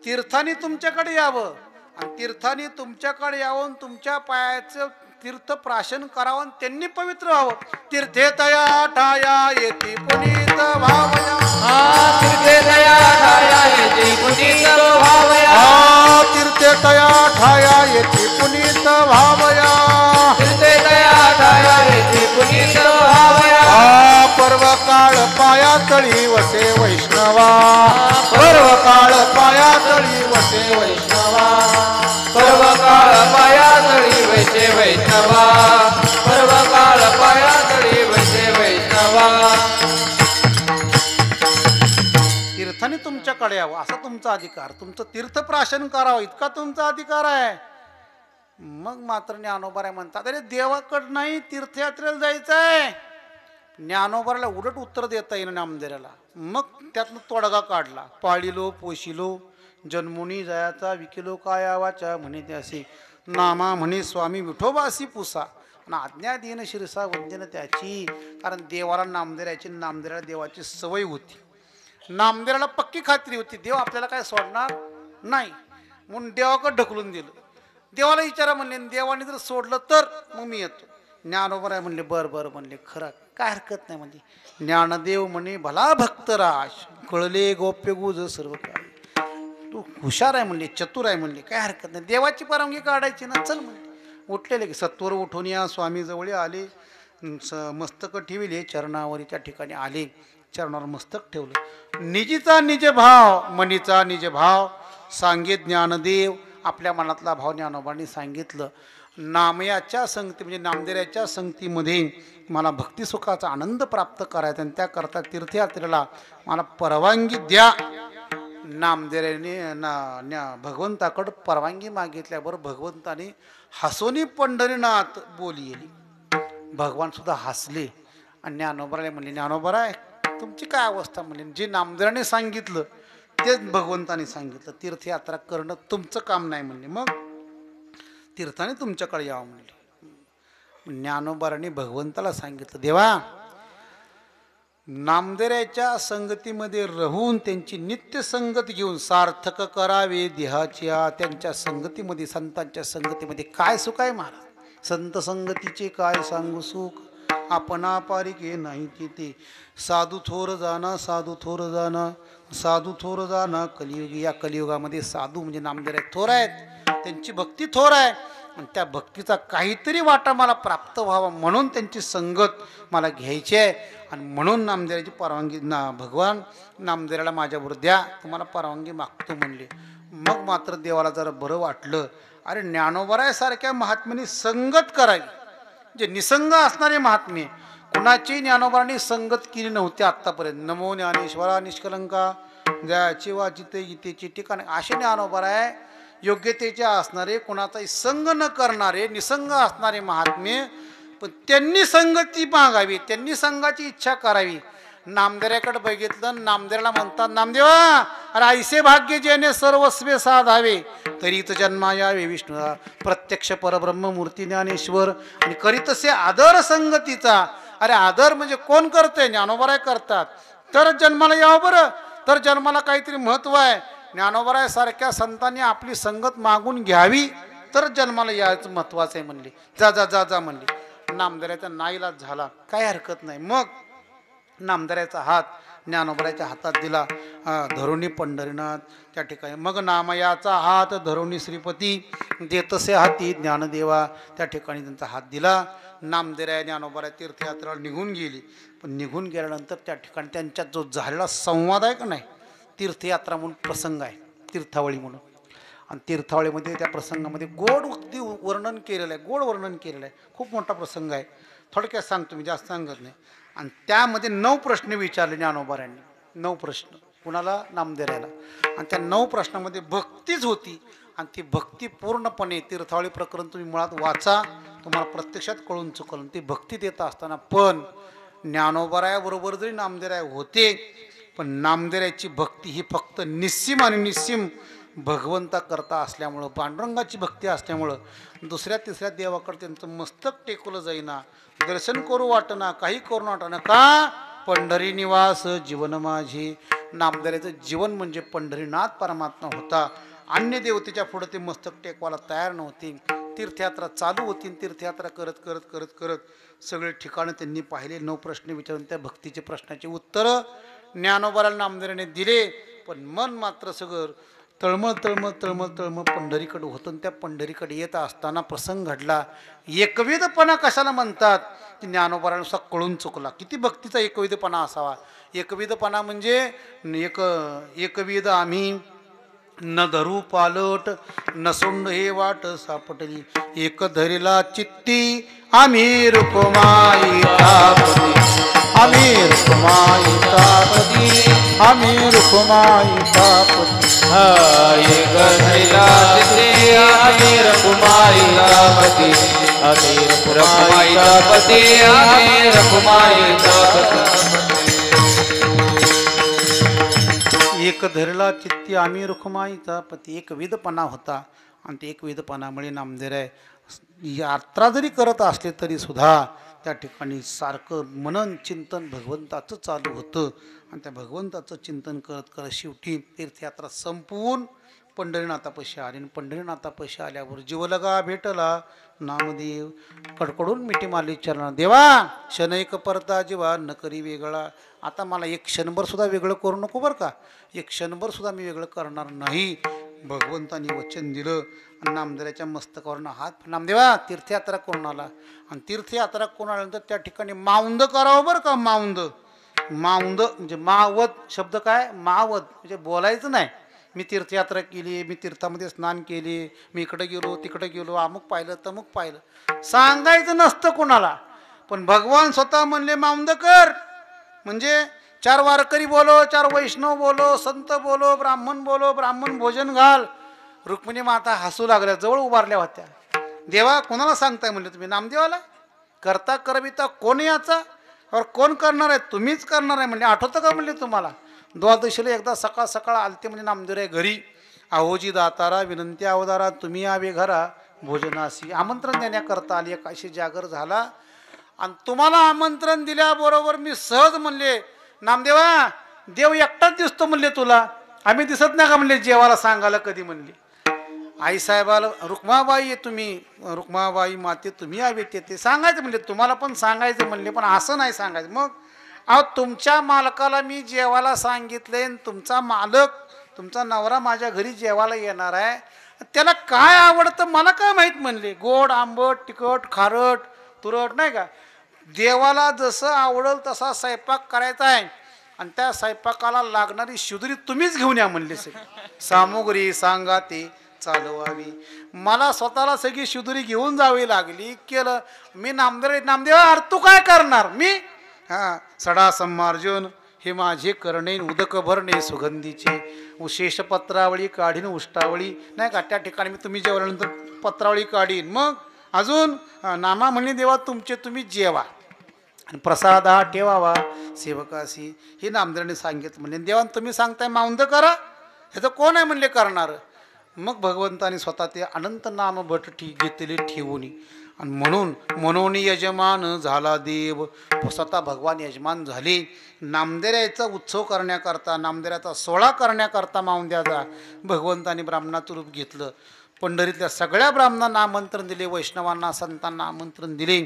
तीर्थाने तुमच्याकडे यावं, आणि तीर्थाने तुमच्याकडे यावं, तुमच्या पायाचं तीर्थ प्राशन करावं, त्यांनी पवित्र व्हावं. तीर्थे तया ठाया येती पुनीत भावया, तीर्थे तया ठाया येती पुनीत भावया, तीर्थे तया ठाया येती पुनीत भावया, तीर्थे तया ठाया येती पुनीत भावया. पर्व काळ पाया तळी वसे वैष्णवा, पर्व काळ पाया तळी वसे वैष्णवा, पर्व काळ पाया तळी वैसे वैष्णवा, पर्व काळ पाया तळी वैसे वैष्णवा. तीर्थाने तुमच्याकडे यावं असा तुमचा अधिकार, तुमचं तीर्थप्राशन करावं इतका तुमचा अधिकार आहे. मग मात्र ज्ञानोबा म्हणतात अरे देवाकडं नाही तीर्थयात्रेला जायचंय. ज्ञानोबाला उलट उत्तर देता येईल नामदेवाला. मग त्यातनं तोडगा काढला, पाळिलो पोशिलो जन्मुनी जयाचा विकिलो काय आवाच्या म्हणे त्यासी, नामा म्हणे स्वामी विठोबासी पुसा, आणि आज्ञा देन शिरसा वंदन त्याची. कारण देवाला नामदेवाची, नामदेवाला देवाची सवय होती, नामदेवाला पक्की खात्री होती देव आपल्याला काय सोडणार नाही. म्हणून देवाकडे ढकलून दिलं. देवाला विचारा म्हणले, देवाने जर सोडलं तर मग मी येतो. ज्ञानोबा म्हणले बरं बरं म्हणले, खरं काय हरकत नाही म्हणले. ज्ञानदेव म्हणे भला भक्तराज, कळले गोप्य गुज सर्व काय, तू हुशार आहे म्हणले, चतुर आहे म्हणले, काय हरकत नाही, देवाची परवानगी काढायची ना, चल म्हणले. उठलेले की सत्वर उठून या स्वामी जवळ आले, मस्तक ठेवले चरणावरी, त्या ठिकाणी आले, चरणावर मस्तक ठेवलं. निजीचा निज भाव, मनीचा निज भाव सांगे ज्ञानदेव, आपल्या मनातला भाव ज्ञानोबांनी सांगितलं. नामयाच्या संगती म्हणजे नामदेवाच्या संगतीमध्ये मला भक्तिसुखाचा आनंद प्राप्त करायचा आणि त्याकरता तीर्थयात्रेला मला परवानगी द्या. नामदेवाने भगवंताकडं परवानगी मागितल्यावर भगवंताने हसोनी पंढरीनाथ बोली येली. भगवान सुद्धा हसले आणि ज्ञानोबाला म्हणले, ज्ञानोबराय तुमची काय अवस्था म्हणले. जे नामदेवाने सांगितलं तेच भगवंताने सांगितलं. तीर्थयात्रा करणं तुमचं काम नाही म्हणले, मग तीर्थाने तुमच्याकडे यावं म्हणले. ज्ञानोबाराने भगवंताला सांगितलं, देवा नामदेवाच्या संगतीमध्ये राहून त्यांची नित्य संगत घेऊन सार्थक करावे देहाच्या. त्यांच्या संगतीमध्ये संतांच्या संगतीमध्ये काय सुख आहे महाराज. संत संगतीचे काय सांगू सुख, आपणा पारिके नाही ते. साधू थोर जाणं, साधू थोर जाणं, साधू थोर जाणं कलियुगी. या कलियुगामध्ये साधू म्हणजे नामदेव थोर आहेत, त्यांची भक्ती थोर आहे आणि त्या भक्तीचा काहीतरी वाटा मला प्राप्त व्हावा म्हणून त्यांची संगत मला घ्यायची आहे. आणि म्हणून नामदेवाची परवानगी भगवान नामदेवाला माझ्याबरोबर द्या, तुम्हाला परवानगी मागतो म्हणले. मग मात्र देवाला जरा बरं वाटलं. अरे ज्ञानोबरायासारख्या महात्म्याने संगत करावी. जे निसंग असणारे महात्मे, कुणाची ज्ञानोबांनी संगत केली नव्हती आत्तापर्यंत. नमो ज्ञानेश्वरा निष्कलंका द्याची वाचिते गीतेची ठिकाणे असे ज्ञानोबराय योग्यतेचे असणारे, कुणाचाही संग न करणारे, निसंग असणारे महात्मे. पण त्यांनी संगती मागावी, त्यांनी संघाची इच्छा करावी. नामदेवाकडे बघितलं, नामदेवाला म्हणतात, नामदेवा अरे ऐसे भाग्य जेणे सर्वस्वे साधावे तरीत जन्मा यावे विष्णू. प्रत्यक्ष परब्रह्म मूर्ती ज्ञानेश्वर आणि करीतसे आदर संगतीचा. अरे आदर म्हणजे कोण करते, ज्ञानोबराय करतात. तर जन्माला यावं बरं, तर जन्माला काहीतरी महत्व आहे. ज्ञानोबराय सारख्या संतांनी आपली संगत मागून घ्यावी तर जन्माला यायचं महत्वाचं आहे म्हणले. जा जा जा जा म्हणले. नामदेवाचा नाईलाज झाला, काय हरकत नाही. मग नामदेवाचा हात ज्ञानोबराच्या हातात दिला, धरुणी पंढरीनाथ त्या ठिकाणी. मग नामयाचा हात धरुणी श्रीपती देतसे हाती ज्ञानदेवा. त्या ठिकाणी त्यांचा हात दिला. नामदेव ज्ञानोबरा तीर्थयात्रेला निघून गेली. पण निघून गेल्यानंतर त्या ठिकाणी त्यांच्यात जो झालेला संवाद आहे का नाही, तीर्थयात्रा म्हणून प्रसंग आहे, तीर्थावळी म्हणून. आणि तीर्थावळीमध्ये त्या प्रसंगामध्ये गोड अगदी वर्णन केलेलं आहे, गोड वर्णन केलेलं आहे. खूप मोठा प्रसंग आहे, थोडक्यात सांगतो मी, जास्त सांगत नाही. आणि त्यामध्ये 9 प्रश्न विचारले ज्ञानोबारांनी. 9 प्रश्न कुणाला, नामदेवाला. आणि त्या 9 प्रश्नामध्ये भक्तीच होती. आणि ती भक्ती पूर्णपणे तीर्थावळी प्रकरण तुम्ही मुळात वाचा, तुम्हाला प्रत्यक्षात कळून चुकलं. ती भक्ती देत असताना पण ज्ञानोबारायाबरोबर जरी नामदेवराय होते, पण नामदेवाची भक्ती ही फक्त निस्सीम आणि निस्सीम भगवंता करता असल्यामुळं, पांडुरंगाची भक्ती असल्यामुळं दुसऱ्या तिसऱ्या देवाकडे त्यांचं मस्तक टेकवलं जाईना, दर्शन करू वाटना, काही करू वाटना. का? पंढरी निवास जीवन माझे. नामदेवाचं जीवन म्हणजे पंढरीनाथ परमात्मा होता. अन्य देवतेच्या पुढे ते मस्तक टेकवायला तयार नव्हते. तीर्थयात्रा चालू होती. तीर्थयात्रा करत करत करत करत सगळे ठिकाणं त्यांनी पाहिले. 9 प्रश्न विचारून त्या भक्तीचे प्रश्नाचे उत्तरं ज्ञानोबाला नामदेवाने दिले. पण मन मात्र सगळं तळमळ तळमळ तळमळ तळमळ पंढरीकडे होतं. त्या पंढरीकडे येत असताना प्रसंग घडला. एकविधपणा कशाला म्हणतात की ज्ञानोबारानुसार कळून चुकला. किती भक्तीचा एकविधपणा असावा. एकविधपणा म्हणजे एकविध आम्ही न धरू पालट, न सोंड हे वाट सापटली. एक धरिला चित्ती आम्ही रुक्माई तापती, आम्ही रुक्माई तापती, आम्ही रुक्माई तापती. एक धरिला चित्ती आम्ही रुक्माई तापती, आम्ही रुक्माई तापती, आम्ही रुक्माई तापती. एक धरला चित्ती आम्ही रुक्माईचा पती. एकविधपणा होता. आणि ते एकविधपणामुळे नामदेवराय यात्रा जरी करत असले तरी सुद्धा त्या ठिकाणी सारखं मनन चिंतन भगवंताचं चालू होतं. आणि त्या भगवंताचं चिंतन करत करत शेवटी तीर्थयात्रा संपवून पंढरीनाथापाशी आले. आणि पंढरीनाथापाशी आल्यावर जीवलगा भेटला नामदेव. कडकडून मिठी मारली चरण. देवा शनैक परता जीवा न करी वेगळा. आता मला एक क्षणभर सुद्धा वेगळं करू नको बरं का. एक क्षणभर सुद्धा मी वेगळं करणार नाही. भगवंतानी वचन दिलं. आणि नामदेवाच्या मस्तकावरनं हात, नामदेवा तीर्थयात्रा करून आला. आणि तीर्थयात्रा करून आल्यानंतर त्या ठिकाणी माऊंद करावं बरं का. माऊंद, माऊंद म्हणजे मावत शब्द काय, मावत म्हणजे बोलायचं नाही. मी तीर्थयात्रा केली, मी तीर्थामध्ये स्नान केली, मी इकडं गेलो तिकडं गेलो, अमुक पाहिलं तमुक पाहिलं, सांगायचं नसतं कोणाला. पण भगवान स्वतः म्हणले मामदकर, म्हणजे 4 वारकरी बोलो, 4 वैष्णव बोलो, संत बोलो, ब्राह्मण भोजन घाल. रुक्मिणी माता हसू लागल्या, जवळ उभारल्या होत्या. देवा कोणाला सांगताय म्हणले तुम्ही? नामदेवाला. करता करविता कोण याचा और कोण करणार आहे? तुम्हीच करणार आहे म्हणले. आठवतं का म्हणले तुम्हाला? द्वादशीला एकदा सकाळ सकाळ आलते म्हणजे नामदेवराय घरी. आहोजी दातारा विनंती अवतारा, तुम्ही यावे घरा भोजनासी. आमंत्रण देण्याकरता आली. एकाशी जागर झाला आणि तुम्हाला आमंत्रण दिल्याबरोबर मी सहज म्हणले, नामदेवा देव एकटाच दिसतो म्हणले तुला, आम्ही दिसत नाही का म्हणले जेवायला सांगायला कधी म्हणले. आईसाहेबाला रुक्माबाई आहे तुम्ही, रुक्माबाई माते तुम्ही हवे ते सांगायचं म्हणले, तुम्हाला पण सांगायचं म्हणले, पण असं नाही सांगायचं. मग अहो तुमच्या मालकाला मी जेवायला सांगितले, तुमचा मालक तुमचा नवरा माझ्या घरी जेवायला येणार आहे, त्याला काय आवडतं मला काय माहीत म्हणले. गोड आंबट तिखट खारट तुरट नाही का, देवाला जसं आवडेल तसा स्वयंपाक करायचा आहे आणि त्या स्वयंपाकाला लागणारी शिदुरी तुम्हीच घेऊन या म्हणले. सामुग्री सांगा ते चालवावी. मला स्वतःला सगळी शिदुरी घेऊन जावी लागली. केलं मी नामदेवा अरे तू काय करणार? मी सडा सम्मार्जन हे माझे करणे, उदक भरणे सुगंधीचे, शेष पत्रावळी काढीन उष्टावळी नाही का, त्या ठिकाणी मी तुम्ही जेवल्यानंतर पत्रावळी काढीन. मग अजून नामा म्हणणे देवा तुमचे तुम्ही जेवा आणि प्रसाद हा ठेवावा सेवकाशी, हे नामदेवाने सांगितलं. म्हणजे देवा तुम्ही सांगताय माउंद करा, हे तर कोण आहे म्हणले करणार. मग भगवंताने स्वतः ते अनंत नाम बट घेतले ठेवून आणि म्हणून यजमान झाला देव. स्वतः भगवान यजमान झाले. नामदेवाचा उत्सव करण्याकरता, नामदेवाचा सोहळा करण्याकरता माऊंद्याचा भगवंताने ब्राह्मणाचं रूप घेतलं. पंढरीतल्या सगळ्या ब्राह्मणांना आमंत्रण दिले, वैष्णवांना संतांना आमंत्रण दिले.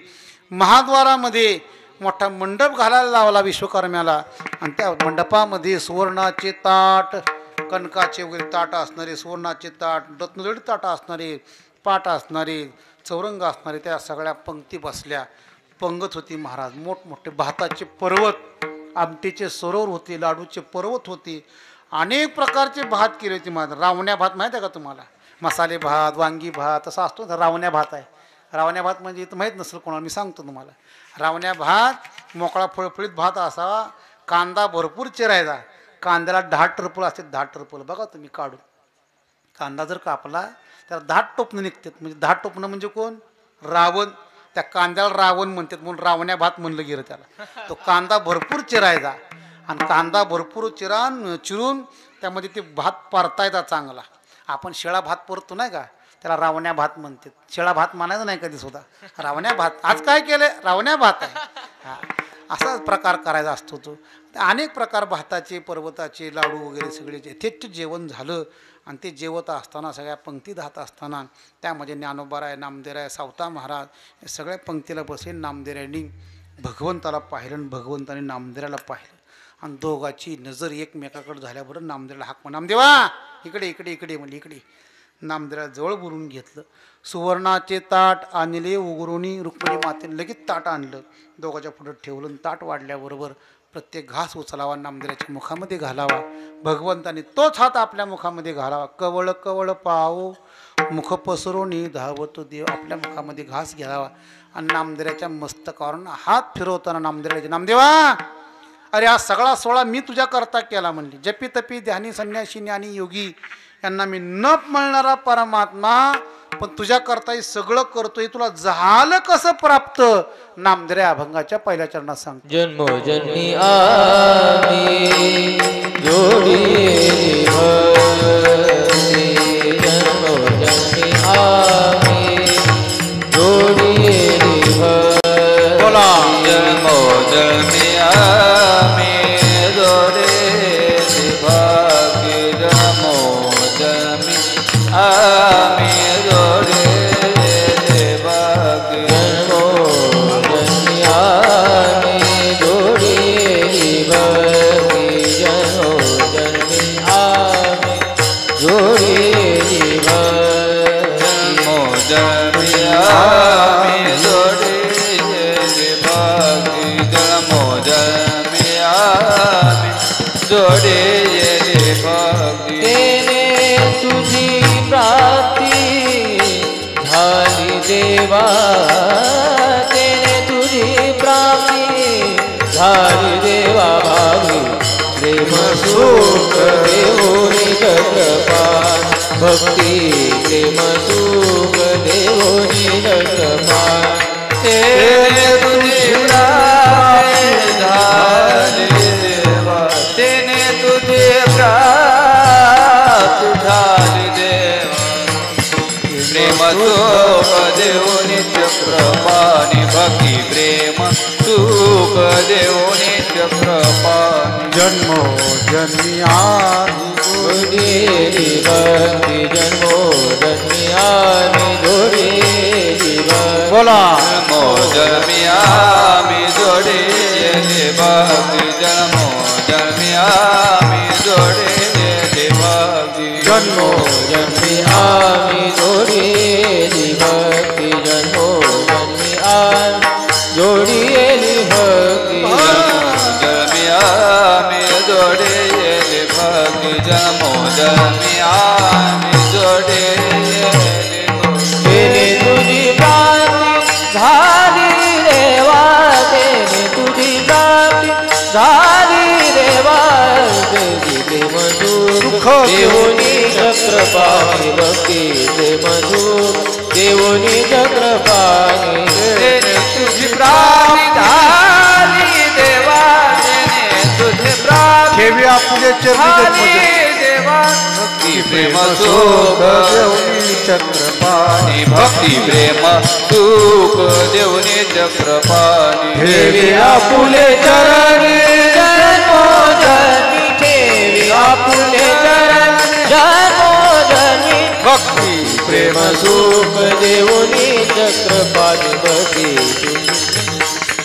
महाद्वारामध्ये मोठा मंडप घालायला लावला विश्वकर्म्याला आणि त्या मंडपामध्ये सुवर्णाचे ताट, कणकाचे वगैरे ताट असणारे, सुवर्णाचे ताट, रत्नजडित ताटं असणारे, पाट असणारे, चौरंग असणारे, त्या सगळ्या पंक्ती बसल्या. पंगत होती महाराज. मोठमोठे भाताचे पर्वत, आमटीचे सरोवर होते, लाडूचे पर्वत होते, अनेक प्रकारचे भात केले होते महाराज. रावण्या भात माहीत आहे का तुम्हाला? मसाले भात, वांगी भात असा असतो ना, रावण्या भात आहे. रावण्या भात म्हणजे इथं माहीत नसेल कोणाला, मी सांगतो तुम्हाला. रावण्या भात मोकळा फळफळीत भात असावा, कांदा भरपूर चिरायचा, कांद्याला 10 टरपल असते, 10 टरपल बघा तुम्ही काढून. कांदा जर कापला त्याला 10 टोपणं निघतात. म्हणजे 10 टोपणं म्हणजे कोण? रावण. त्या कांद्याला रावण म्हणतात म्हणून रावण्या भात म्हणलं गेलं त्याला. तो कांदा भरपूर चिरायचा आणि कांदा भरपूर चिरून त्यामध्ये ते भात परतायचा चांगला. आपण शिळा भात परतो नाही का, त्याला रावण्या भात म्हणतात. शिळा भात म्हणायचं नाही कधी सुद्धा, रावण्या भात. आज काय केलं? रावण्या भात आहे. असाच प्रकार करायचा असतो तो. अनेक प्रकार भाताचे, पर्वताचे लाडू वगैरे सगळे यथेच्छ जेवण झालं. आणि ते जेवत असताना सगळ्या पंक्ती धात असताना त्यामध्ये ज्ञानोबाराय, नामदेवराय, सावता महाराज या सगळ्या पंक्तीला बसले. नामदेवरायांनी भगवंताला पाहिलं आणि भगवंताने नामदेवराला पाहिलं आणि दोघाची नजर एकमेकाकडे झाल्याबरोबर नामदेवराला हाक, नामदेवा इकडे इकडे इकडे म्हणजे इकडे. नामदेवराला जवळ बोलून घेतलं. सुवर्णाचे ताट आणले उघडून, रुक्मिणी मातेने लगेच ताट आणलं, दोघाच्या पुढे ठेवलं. ताट वाढल्याबरोबर प्रत्येक घास उचलावा, नामदेवाच्या मुखामध्ये घालावा. भगवंताने तोच हात आपल्या मुखामध्ये घालावा. कवळ कवळ पाहो मुख पसरून धावतो देव. आपल्या मुखामध्ये घास घ्यावा आणि नामदेवाच्या मस्तकावरून हात फिरवताना नामदेवाचे, नामदेवा अरे हा सगळा सोहळा मी तुझ्या करता केला म्हणली. जपी तपी ध्यानी संन्यासी ज्ञानी योगी यांना मी न म्हणणारा परमात्मा, पण तुझ्या करता हे सगळं करतोय, तुला झालं कसं प्राप्त? नामदेव अभंगाच्या पहिल्या चरणात सांगतो. जन्मोजन्मी आम्ही जोडी भक्ती, जन्मोजन्मी आम्ही जोडी भक्ती, बोला जन्मोजन्मी आम्ही जोडी भक्ती, जन्मोजन्मी आम्ही जोड़े भक्ति देवा तेने तुझी प्राप्ती झाली देवा भावी प्रेम सुख देवोनी कृपान भक्ती प्रेम सुख देवोनी कृपान तेने तुझी प्राप्ती झाली देवा तेने तुझी प्राप्ती झाली देवा प्रेम सुख देवोनी कृपानी भक्ती प्रेम सुख देवोनी कृपानी जन्मो जन्मिया जोडेली भक्ती जन्मो जन्मियामी जोडेली भक्ती बोला जन्मो जन्मियामी जोडेली भक्ती जन्मो जन्मियामी जोडेली भक्ती जन्मो जन्मियामी जोडेली भक्ती जन्मो जन्मियामी जोडेली भक्ती जन्मियामी जोडेली भक्ती जन्मो जन्मियामी जोडेली तेने तुझी प्राप्ती झाली देवा तेने तुझी प्राप्ती झाली देवा देवी प्रेम सुख देवोनी चक्रपाणी भक्ती प्रेम सुख देवोनी चक्रपाणी तेने तुझी प्राप्ती झाली देवा तेने तुझी प्राप्ती ठेवी आपले चरणी देवा भक्ती प्रेम सुख देवनी चक्रपाणी भक्ती प्रेम सुख देवनी चक्रपाणी ठेवी आपुले चरणी जन्मोजन्मी ठेवी आपुले चरणी जन्मोजन्मी भक्ती प्रेम सुख देवनी चक्रपाणी भक्ती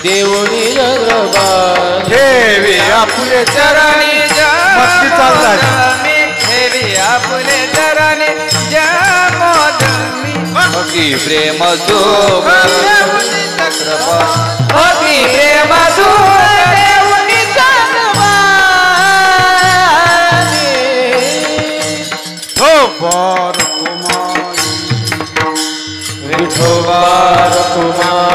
देवनी चक्रपाणी ठेवी आपुले चरणी जन्मोजन्मी ठेवी आपुले चरणी जन्मोजन्मी भक्ती प्रेम सुख देवनी चक्रपाणी भक्ती प्रेम सुख देवनी चक्रपाणी विठोबार कुमार विठोबार कुमार